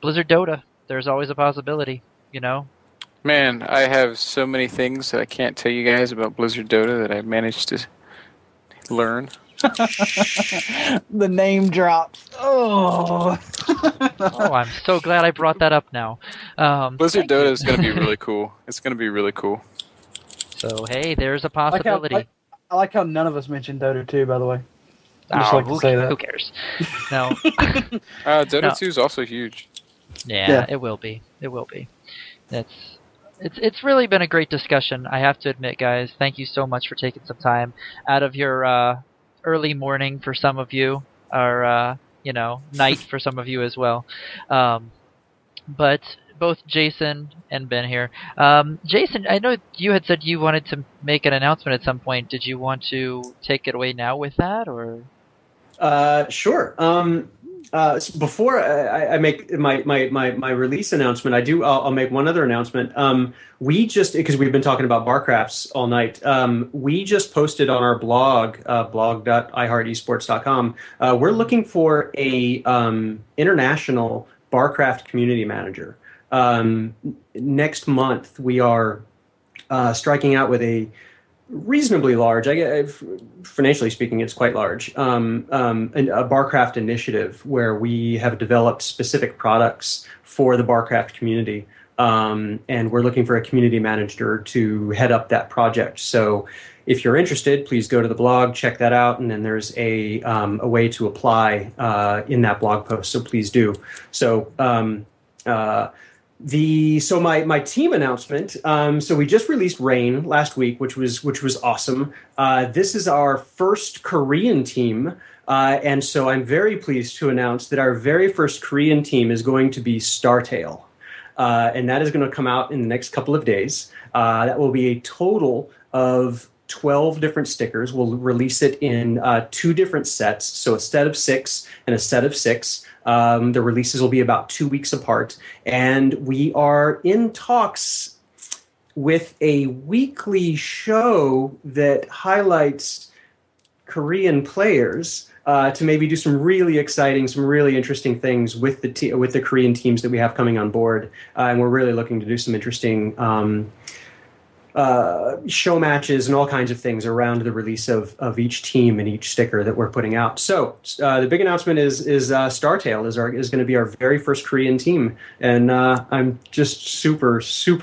Blizzard Dota, there's always a possibility, Man, I have so many things that I can't tell you guys about Blizzard Dota that I've managed to learn. The name drops. Oh. Oh, I'm so glad I brought that up now. Blizzard Dota is going to be really cool. It's going to be really cool. So, hey, there's a possibility. I like how none of us mentioned Dota 2, by the way. Who cares? No. Dota 2 is also huge. Yeah, it will be. It will be. It's really been a great discussion, I have to admit, guys. Thank you so much for taking some time out of your early morning for some of you, or night for some of you as well. But both Jason and Ben here. Jason, I know you had said you wanted to make an announcement at some point. Did you want to take it away now with that, or? Sure. So before I make my release announcement, I'll make one other announcement. We just, because we've been talking about barcrafts all night, we just posted on our blog, blog.iHearteSports.com. We're looking for a international barcraft community manager. Next month, we are striking out with a reasonably large, financially speaking, it's quite large, a barcraft initiative where we have developed specific products for the barcraft community, and we're looking for a community manager to head up that project. So if you're interested, please go to the blog, check that out, and then there's a way to apply in that blog post, so please do. So my team announcement. So we just released Rain last week, which was awesome. This is our first Korean team, and so I'm very pleased to announce that our very first Korean team is going to be Startail, and that is going to come out in the next couple of days. That will be a total of 12 different stickers. We'll release it in 2 different sets, so a set of 6 and a set of 6. The releases will be about 2 weeks apart, and we are in talks with a weekly show that highlights Korean players to maybe do some really exciting, some really interesting things with the Korean teams that we have coming on board, and we're really looking to do some interesting show matches and all kinds of things around the release of each team and each sticker that we're putting out. So the big announcement is Startail is going to be our very first Korean team, and I'm just super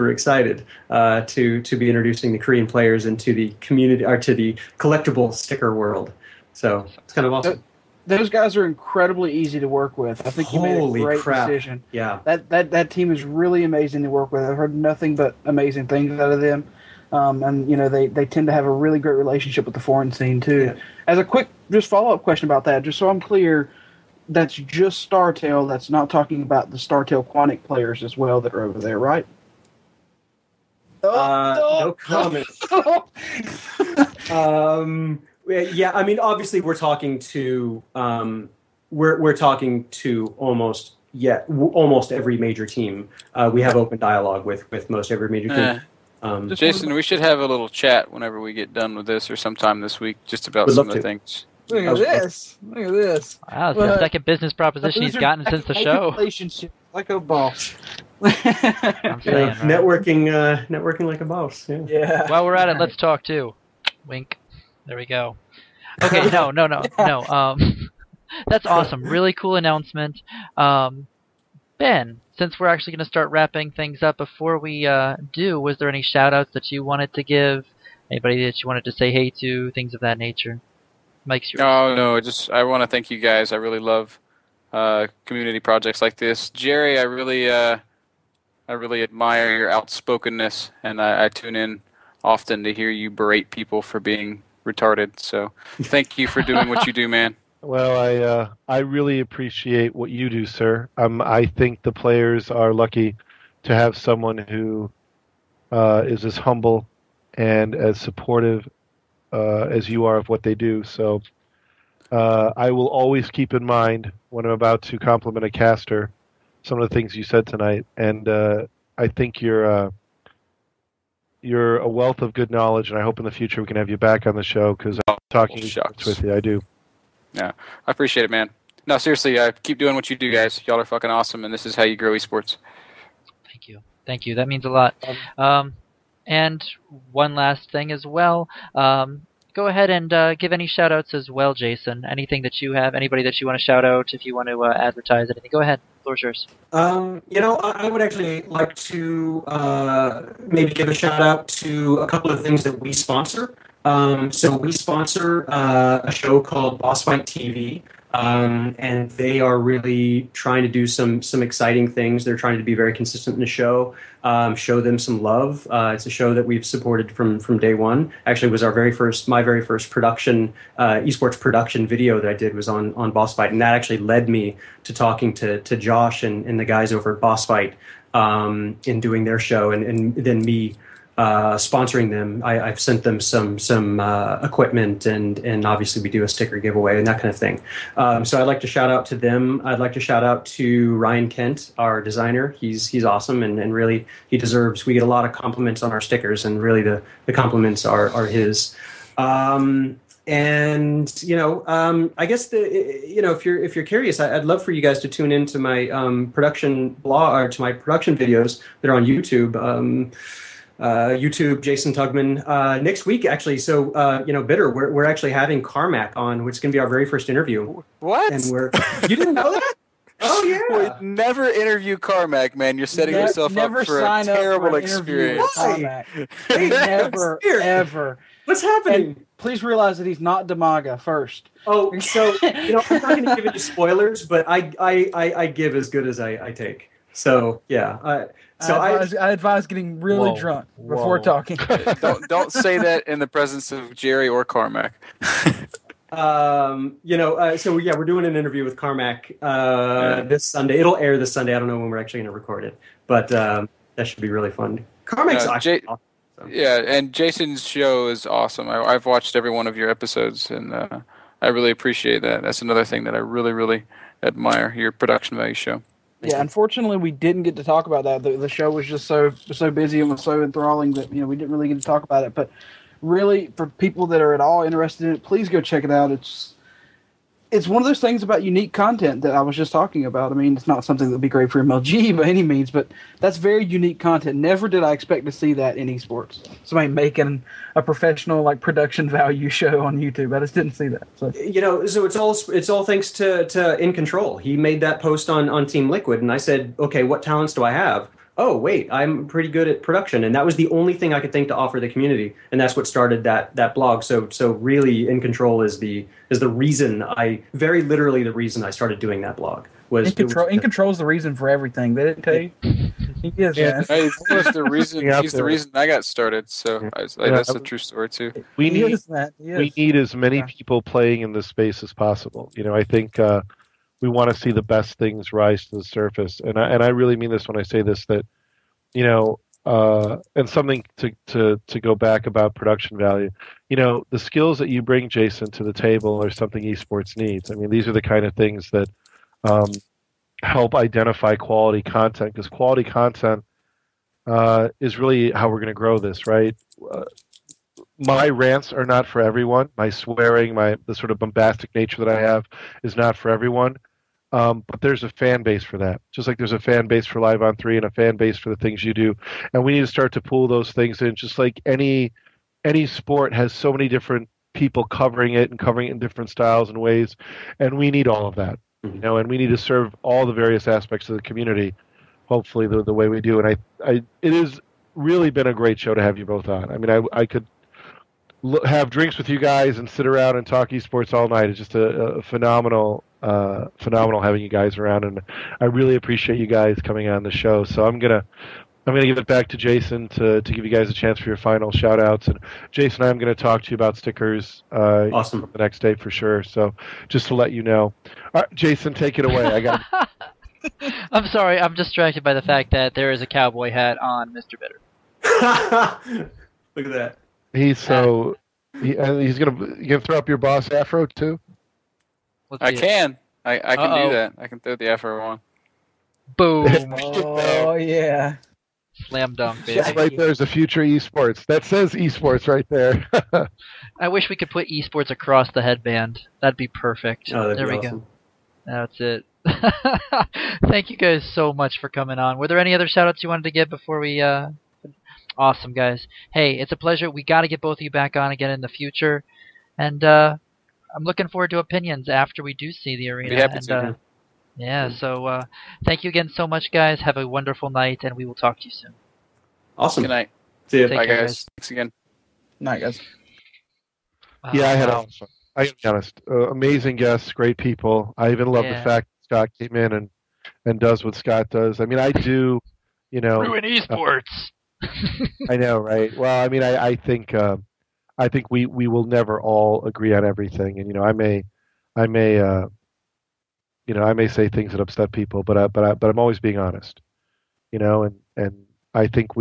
excited to be introducing the Korean players into the community, or to the collectible sticker world. So it's kind of awesome. Those guys are incredibly easy to work with. I think you made a great decision. Yeah, that team is really amazing to work with. I've heard nothing but amazing things out of them. And they tend to have a really great relationship with the foreign scene too. Yeah. As a quick just follow-up question about that, just so I'm clear, that's just StarTale. That's not talking about the StarTale Quantic players as well that are over there, right? No comment. Yeah, I mean, obviously, we're talking to we're talking to almost every major team. We have open dialogue with most every major team. Jason, we should have a little chat whenever we get done with this, or sometime this week, just about some of the things. Look at this! Look at this! Wow, it's the second business proposition he's gotten since the show. Relationship like a boss. I'm saying, right? Networking like a boss. Yeah. While we're at it, let's talk too. Wink. There we go. Okay, no. That's awesome. Really cool announcement. Ben, since we're actually going to start wrapping things up, before we do, was there any shout-outs that you wanted to give? Anybody that you wanted to say hey to? Things of that nature? Mike's yours. Oh, no, I want to thank you guys. I really love community projects like this. Jerry, I really admire your outspokenness, and I tune in often to hear you berate people for being retarded. So thank you for doing what you do, man. Well, I really appreciate what you do, sir. I think the players are lucky to have someone who is as humble and as supportive as you are of what they do. So I will always keep in mind when I'm about to compliment a caster some of the things you said tonight, and I think you're a wealth of good knowledge, and I hope in the future we can have you back on the show because I'm talking with you. I do. Yeah, I appreciate it, man. No, seriously, keep doing what you do, guys. Y'all are fucking awesome, and this is how you grow esports. Thank you. That means a lot. And one last thing as well. Go ahead and give any shout-outs as well, Jason. Anything that you have, anybody that you want to shout out, if you want to advertise anything, go ahead. The floor's yours. I would actually like to maybe give a shout-out to a couple of things that we sponsor. So we sponsor a show called Boss Fight TV, and they are really trying to do some exciting things. They're trying to be very consistent in the show, show them some love. It's a show that we've supported from day one. Actually, it was my very first production, esports production video that I did was on Boss Fight, and that actually led me to talking to Josh and the guys over at Boss Fight in doing their show, and then me sponsoring them. I've sent them some equipment, and obviously we do a sticker giveaway and that kind of thing. So I'd like to shout out to them. I'd like to shout out to Ryan Kent, our designer. He's awesome, and really we get a lot of compliments on our stickers, and really the compliments are his. I guess if you're curious, I'd love for you guys to tune into my production blog, or to my production videos that are on YouTube. YouTube, Jason Tugman. Next week, actually, so, Bitter, we're actually having Carmack on, which is going to be our very first interview. What? And you didn't know that? Oh, yeah. Wait, never interview Carmack, man. You're setting yourself up for a terrible experience. Never, ever. What's happening? And please realize that he's not Damaga first. Oh, so, I'm not going to give any spoilers, but I give as good as I take. So, yeah. I advise getting really drunk before talking. Don't say that in the presence of Jerry or Carmack. So we're doing an interview with Carmack this Sunday. It'll air this Sunday. I don't know when we're actually going to record it, but that should be really fun. Carmack's awesome. Yeah, and Jason's show is awesome. I've watched every one of your episodes, and I really appreciate that. That's another thing that I really, really admire, your production value show. Yeah, unfortunately, we didn't get to talk about that. The show was just so busy and was so enthralling that we didn't really get to talk about it. But really, for people that are at all interested in it, please go check it out. It's one of those things about unique content that I was just talking about. I mean, it's not something that would be great for MLG by any means, but that's very unique content. Never did I expect to see that in esports. Somebody making a professional production value show on YouTube. I just didn't see that. So so it's all thanks to In Control. He made that post on Team Liquid, and I said, okay, what talents do I have? Oh, wait, I'm pretty good at production. And that was the only thing I could think to offer the community. And that's what started that blog. So really, In Control is the reason very literally the reason I started doing that blog. In Control is the reason for everything. They didn't tell you? He is, man. He's the reason I got started. So that's a true story, too. We need as many people playing in this space as possible. I think we want to see the best things rise to the surface. And I really mean this when I say this, that, you know, and something to go back about production value. You know, the skills that you bring, Jason, to the table are something esports needs. I mean, these are the kind of things that help identify quality content, because quality content is really how we're going to grow this, right? My rants are not for everyone. My swearing, the sort of bombastic nature that I have is not for everyone. But there's a fan base for that. Just like there's a fan base for Live on 3 and a fan base for the things you do. And we need to start to pull those things in. Just like any sport has so many different people covering it and covering it in different styles and ways. And we need all of that. You know, and we need to serve all the various aspects of the community, hopefully the way we do. And it has really been a great show to have you both on. I mean, I could have drinks with you guys and sit around and talk esports all night. It's just a phenomenal having you guys around, and I really appreciate you guys coming on the show. So I'm gonna give it back to Jason to give you guys a chance for your final shout outs. And Jason, I'm gonna talk to you about stickers awesome. the next day for sure. So just to let you know. All right, Jason, take it away. I got I'm sorry, I'm distracted by the fact that there is a cowboy hat on MrBitter. Look at that. He's gonna throw up your boss afro too. I can do that. I can throw the afro on. Boom! Oh yeah. Slam dunk, baby. Just right there's a future esports. That says esports right there. I wish we could put esports across the headband. That'd be perfect. Oh, there we awesome. go. That's it. Thank you guys so much for coming on. Were there any other shout-outs you wanted to give before we... Awesome, guys. Hey, it's a pleasure. We got to get both of you back on again in the future. And I'm looking forward to opinions after we do see the arena. Be happy to. Yeah, so thank you again so much, guys. Have a wonderful night, and we will talk to you soon. Awesome. Good night. See you. Take Bye, care, guys. Thanks again. Night, guys. Yeah, I had Wow. I gotta be honest, amazing guests, great people. I even love the fact that Scott came in and does what Scott does. I mean, I do, you know. Ruin esports. I know, right? Well, I mean, I think we will never all agree on everything, and you know, I may say things that upset people, but I'm always being honest, you know, and I think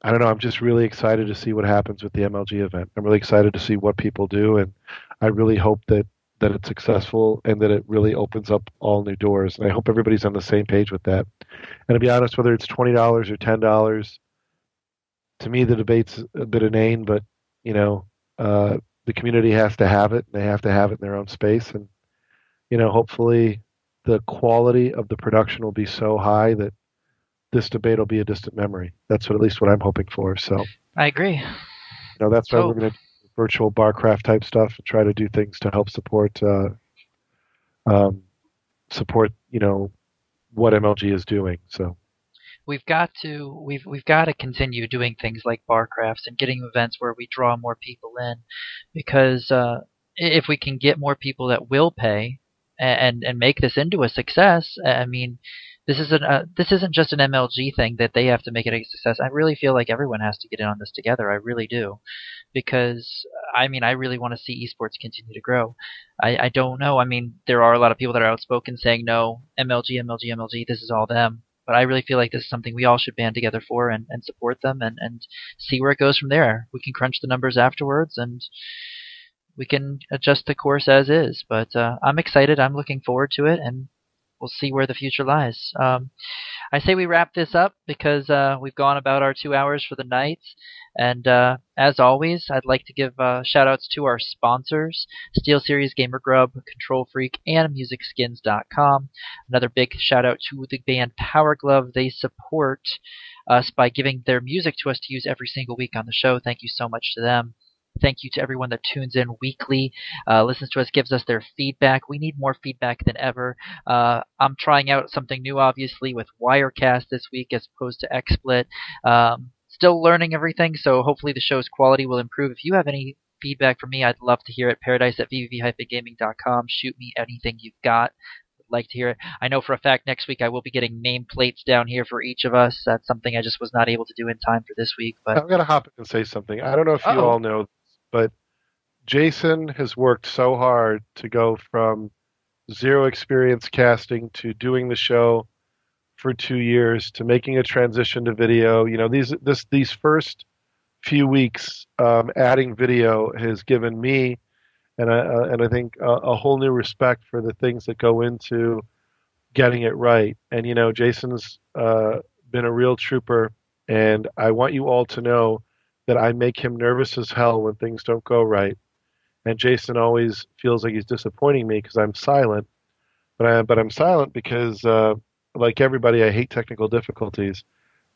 I don't know. I'm just really excited to see what happens with the MLG event. I'm really excited to see what people do, and I really hope that it's successful and that it really opens up all new doors. And I hope everybody's on the same page with that. And to be honest, whether it's $20 or $10, to me the debate's a bit inane, but you know, the community has to have it. And they have to have it in their own space, and you know, hopefully the quality of the production will be so high that this debate will be a distant memory. That's at least what I'm hoping for. So I agree. You know, that's why we're going to do virtual barcraft type stuff and try to do things to help support you know, what MLG is doing. So we've got to continue doing things like barcrafts and getting events where we draw more people in, because if we can get more people that will pay and make this into a success, I mean, this isn't just an MLG thing that they have to make it a success. I really feel like everyone has to get in on this together. I really do, because I mean, I really want to see esports continue to grow. I don't know. I mean, there are a lot of people that are outspoken saying no, MLG, this is all them. But I really feel like this is something we all should band together for and support them and see where it goes from there. We can crunch the numbers afterwards and we can adjust the course as is. But I'm excited. I'm looking forward to it, and we'll see where the future lies. I say we wrap this up because we've gone about our 2 hours for the night. And as always, I'd like to give shout-outs to our sponsors, SteelSeries Gamer Grub, Control Freak, and MusicSkins.com. Another big shout-out to the band Power Glove. They support us by giving their music to us to use every single week on the show. Thank you so much to them. Thank you to everyone that tunes in weekly, listens to us, gives us their feedback. We need more feedback than ever. I'm trying out something new, obviously, with Wirecast this week as opposed to XSplit. Still learning everything, so hopefully the show's quality will improve. If you have any feedback for me, I'd love to hear it. paradise@vvv-gaming.com. Shoot me anything you've got. I'd like to hear it. I know for a fact next week I will be getting nameplates down here for each of us. That's something I just was not able to do in time for this week. But I'm going to hop in and say something. I don't know if you all know this, but Jason has worked so hard to go from zero experience casting to doing the show for 2 years to making a transition to video. You know, these first few weeks adding video has given me and I think a whole new respect for the things that go into getting it right. And you know, Jason's been a real trooper, and I want you all to know that I make him nervous as hell when things don't go right. And Jason always feels like he's disappointing me because I'm silent. But I'm silent because, like everybody, I hate technical difficulties.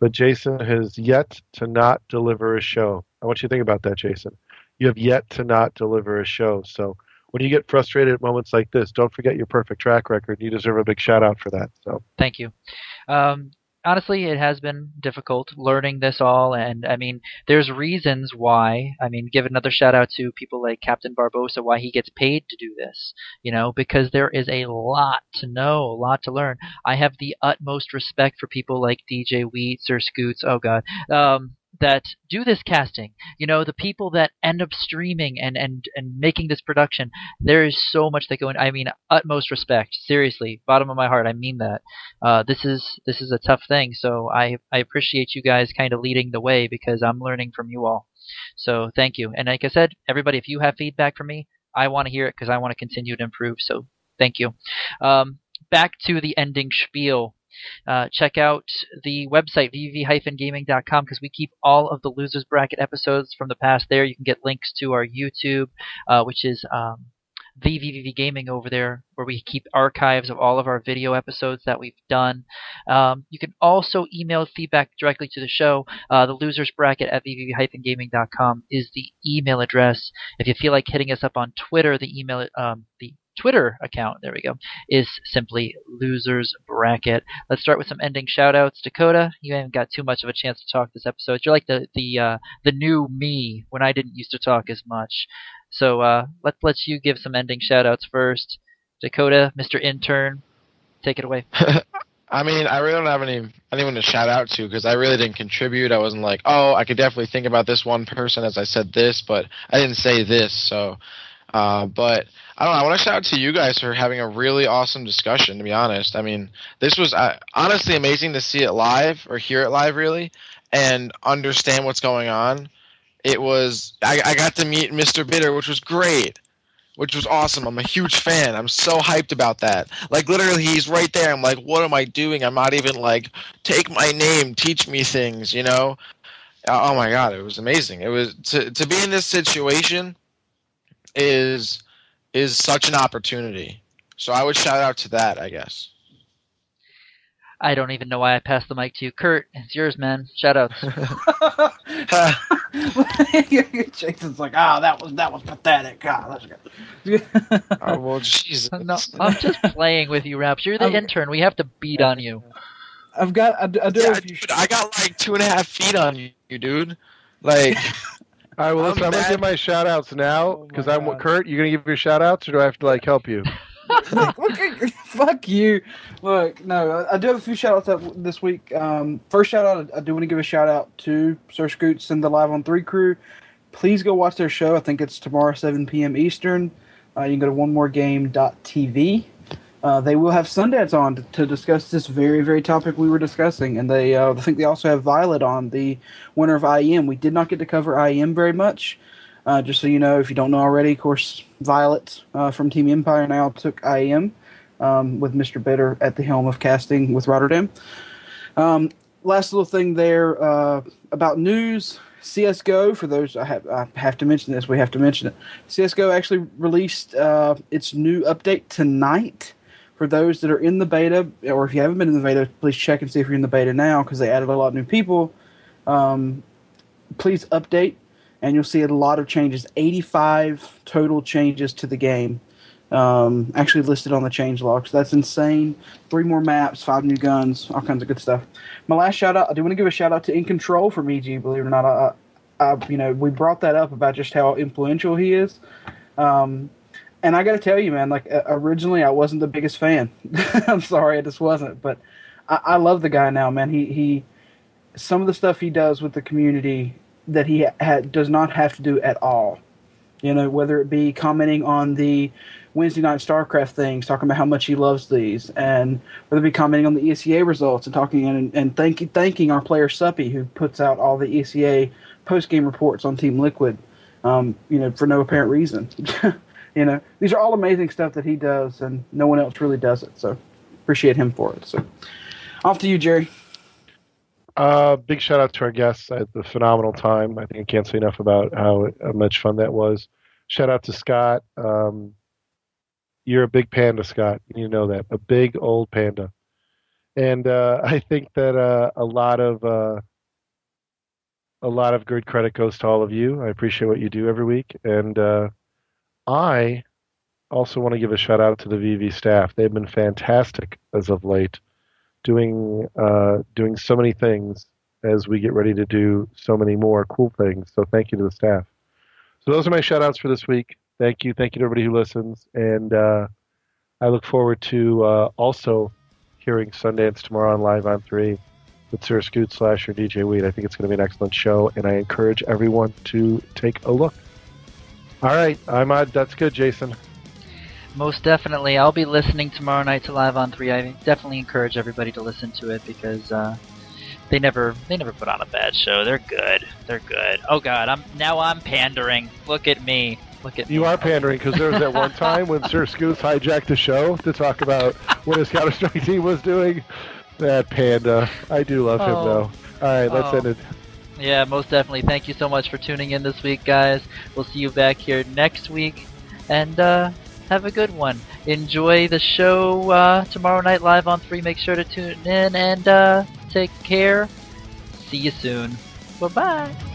But Jason has yet to not deliver a show. I want you to think about that, Jason. You have yet to not deliver a show. So when you get frustrated at moments like this, don't forget your perfect track record. You deserve a big shout out for that. So Thank you. Honestly, it has been difficult learning this all, and I mean, there's reasons why. I mean, give another shout out to people like Captain Barbosa, why he gets paid to do this, you know, because there is a lot to know, a lot to learn. I have the utmost respect for people like DJ Wheat, SirScoots, oh god, that do this casting. You know, the people that end up streaming and making this production. There is so much that go in. I mean, utmost respect. Seriously, bottom of my heart, I mean that. This is a tough thing. So I appreciate you guys kind of leading the way because I'm learning from you all. So thank you. And like I said, everybody, if you have feedback from me, I want to hear it because I want to continue to improve. So thank you. Back to the ending spiel. Check out the website, vvv-gaming.com, because we keep all of the Losers Bracket episodes from the past there. You can get links to our YouTube, which is the VVV Gaming over there, where we keep archives of all of our video episodes that we've done. You can also email feedback directly to the show. The Losers Bracket at vvv-gaming.com is the email address. If you feel like hitting us up on Twitter, the Twitter account, there we go, is simply Losers Bracket. Let's start with some ending shoutouts. Dakota, you haven't got too much of a chance to talk this episode. You're like the new me when I didn't used to talk as much. So let's you give some ending shoutouts first. Dakota, Mr. Intern, take it away. I mean, I really don't have anyone to shout out to because I really didn't contribute. I wasn't like, oh, I could definitely think about this one person as I said this, but I didn't say this. So, but I don't know. I want to shout out to you guys for having a really awesome discussion, to be honest. I mean, this was honestly amazing to see it live or hear it live, really, and understand what's going on. It was I got to meet MrBitter, which was great, which was awesome. I'm a huge fan. I'm so hyped about that. Like, literally, he's right there. I'm like, what am I doing? I'm not even like, take my name, teach me things, you know? Oh, my God, it was amazing. It was to be in this situation is such an opportunity. So I would shout out to that, I guess. I don't even know why I passed the mic to you. Kurt, it's yours, man. Shout outs. Jason's like, that was pathetic. God, let's go. Oh, well, Jesus. No, I'm just playing with you, Raps. You're the intern. We have to beat on you. I got like 2.5 feet on you, dude. Like, all right, well, listen, I'm going to give my shout-outs now, because Kurt, you going to give your shout-outs, or do I have to, like, help you? Fuck you. Look, no, I do have a few shout-outs this week. First shout-out, I do want to give a shout-out to SirScoots and the Live on 3 crew. Please go watch their show. I think it's tomorrow, 7 p.m. Eastern. You can go to onemore.game.tv. They will have Sundance on to discuss this very, very topic we were discussing. And they, I think they also have Violet on, the winner of IEM. We did not get to cover IEM very much. Just so you know, if you don't know already, of course, Violet from Team Empire now took IEM with MrBitter at the helm of casting with Rotterdam. Last little thing there about news. CSGO, for those, I have to mention this, we have to mention it. CSGO actually released its new update tonight. For those that are in the beta, or if you haven't been in the beta, please check and see if you're in the beta now, because they added a lot of new people. Please update, and you'll see a lot of changes. 85 total changes to the game, actually listed on the change logs. That's insane. 3 more maps, 5 new guns, all kinds of good stuff. My last shout out, I do want to give a shout out to In Control from EG. Believe it or not, we brought that up about just how influential he is. And I got to tell you, man, like originally I wasn't the biggest fan. I'm sorry, I just wasn't. But I love the guy now, man. He some of the stuff he does with the community that he does not have to do at all. You know, whether it be commenting on the Wednesday night StarCraft things, talking about how much he loves these, and whether it be commenting on the ECA results and talking and thanking our player Suppy, who puts out all the ECA post game reports on Team Liquid, you know, for no apparent reason. You know, these are all amazing stuff that he does, and no one else really does it. So appreciate him for it. So off to you, Jerry. Big shout out to our guests. I had a phenomenal time. I think I can't say enough about how much fun that was. Shout out to Scott. You're a big panda, Scott. You know that. A big old panda. And I think that a lot of good credit goes to all of you. I appreciate what you do every week. And I also want to give a shout out to the VV staff. They've been fantastic as of late, doing so many things as we get ready to do so many more cool things. So thank you to the staff. So those are my shout outs for this week. Thank you to everybody who listens. And I look forward to also hearing Sundance tomorrow on Live on 3 with SirScoots / DJ Weed. I think it's going to be an excellent show, and I encourage everyone to take a look. All right, that's good, Jason. Most definitely. I'll be listening tomorrow night to Live on 3. I definitely encourage everybody to listen to it because they never put on a bad show. They're good. They're good. Oh God, I'm pandering. Look at me. You are pandering because there was that one time when SirScoots hijacked the show to talk about what his Counter-Strike team was doing. That panda. I do love him though. All right, let's end it. Yeah, most definitely. Thank you so much for tuning in this week, guys. We'll see you back here next week, and have a good one. Enjoy the show tomorrow night live on 3. Make sure to tune in and take care. See you soon. Bye-bye.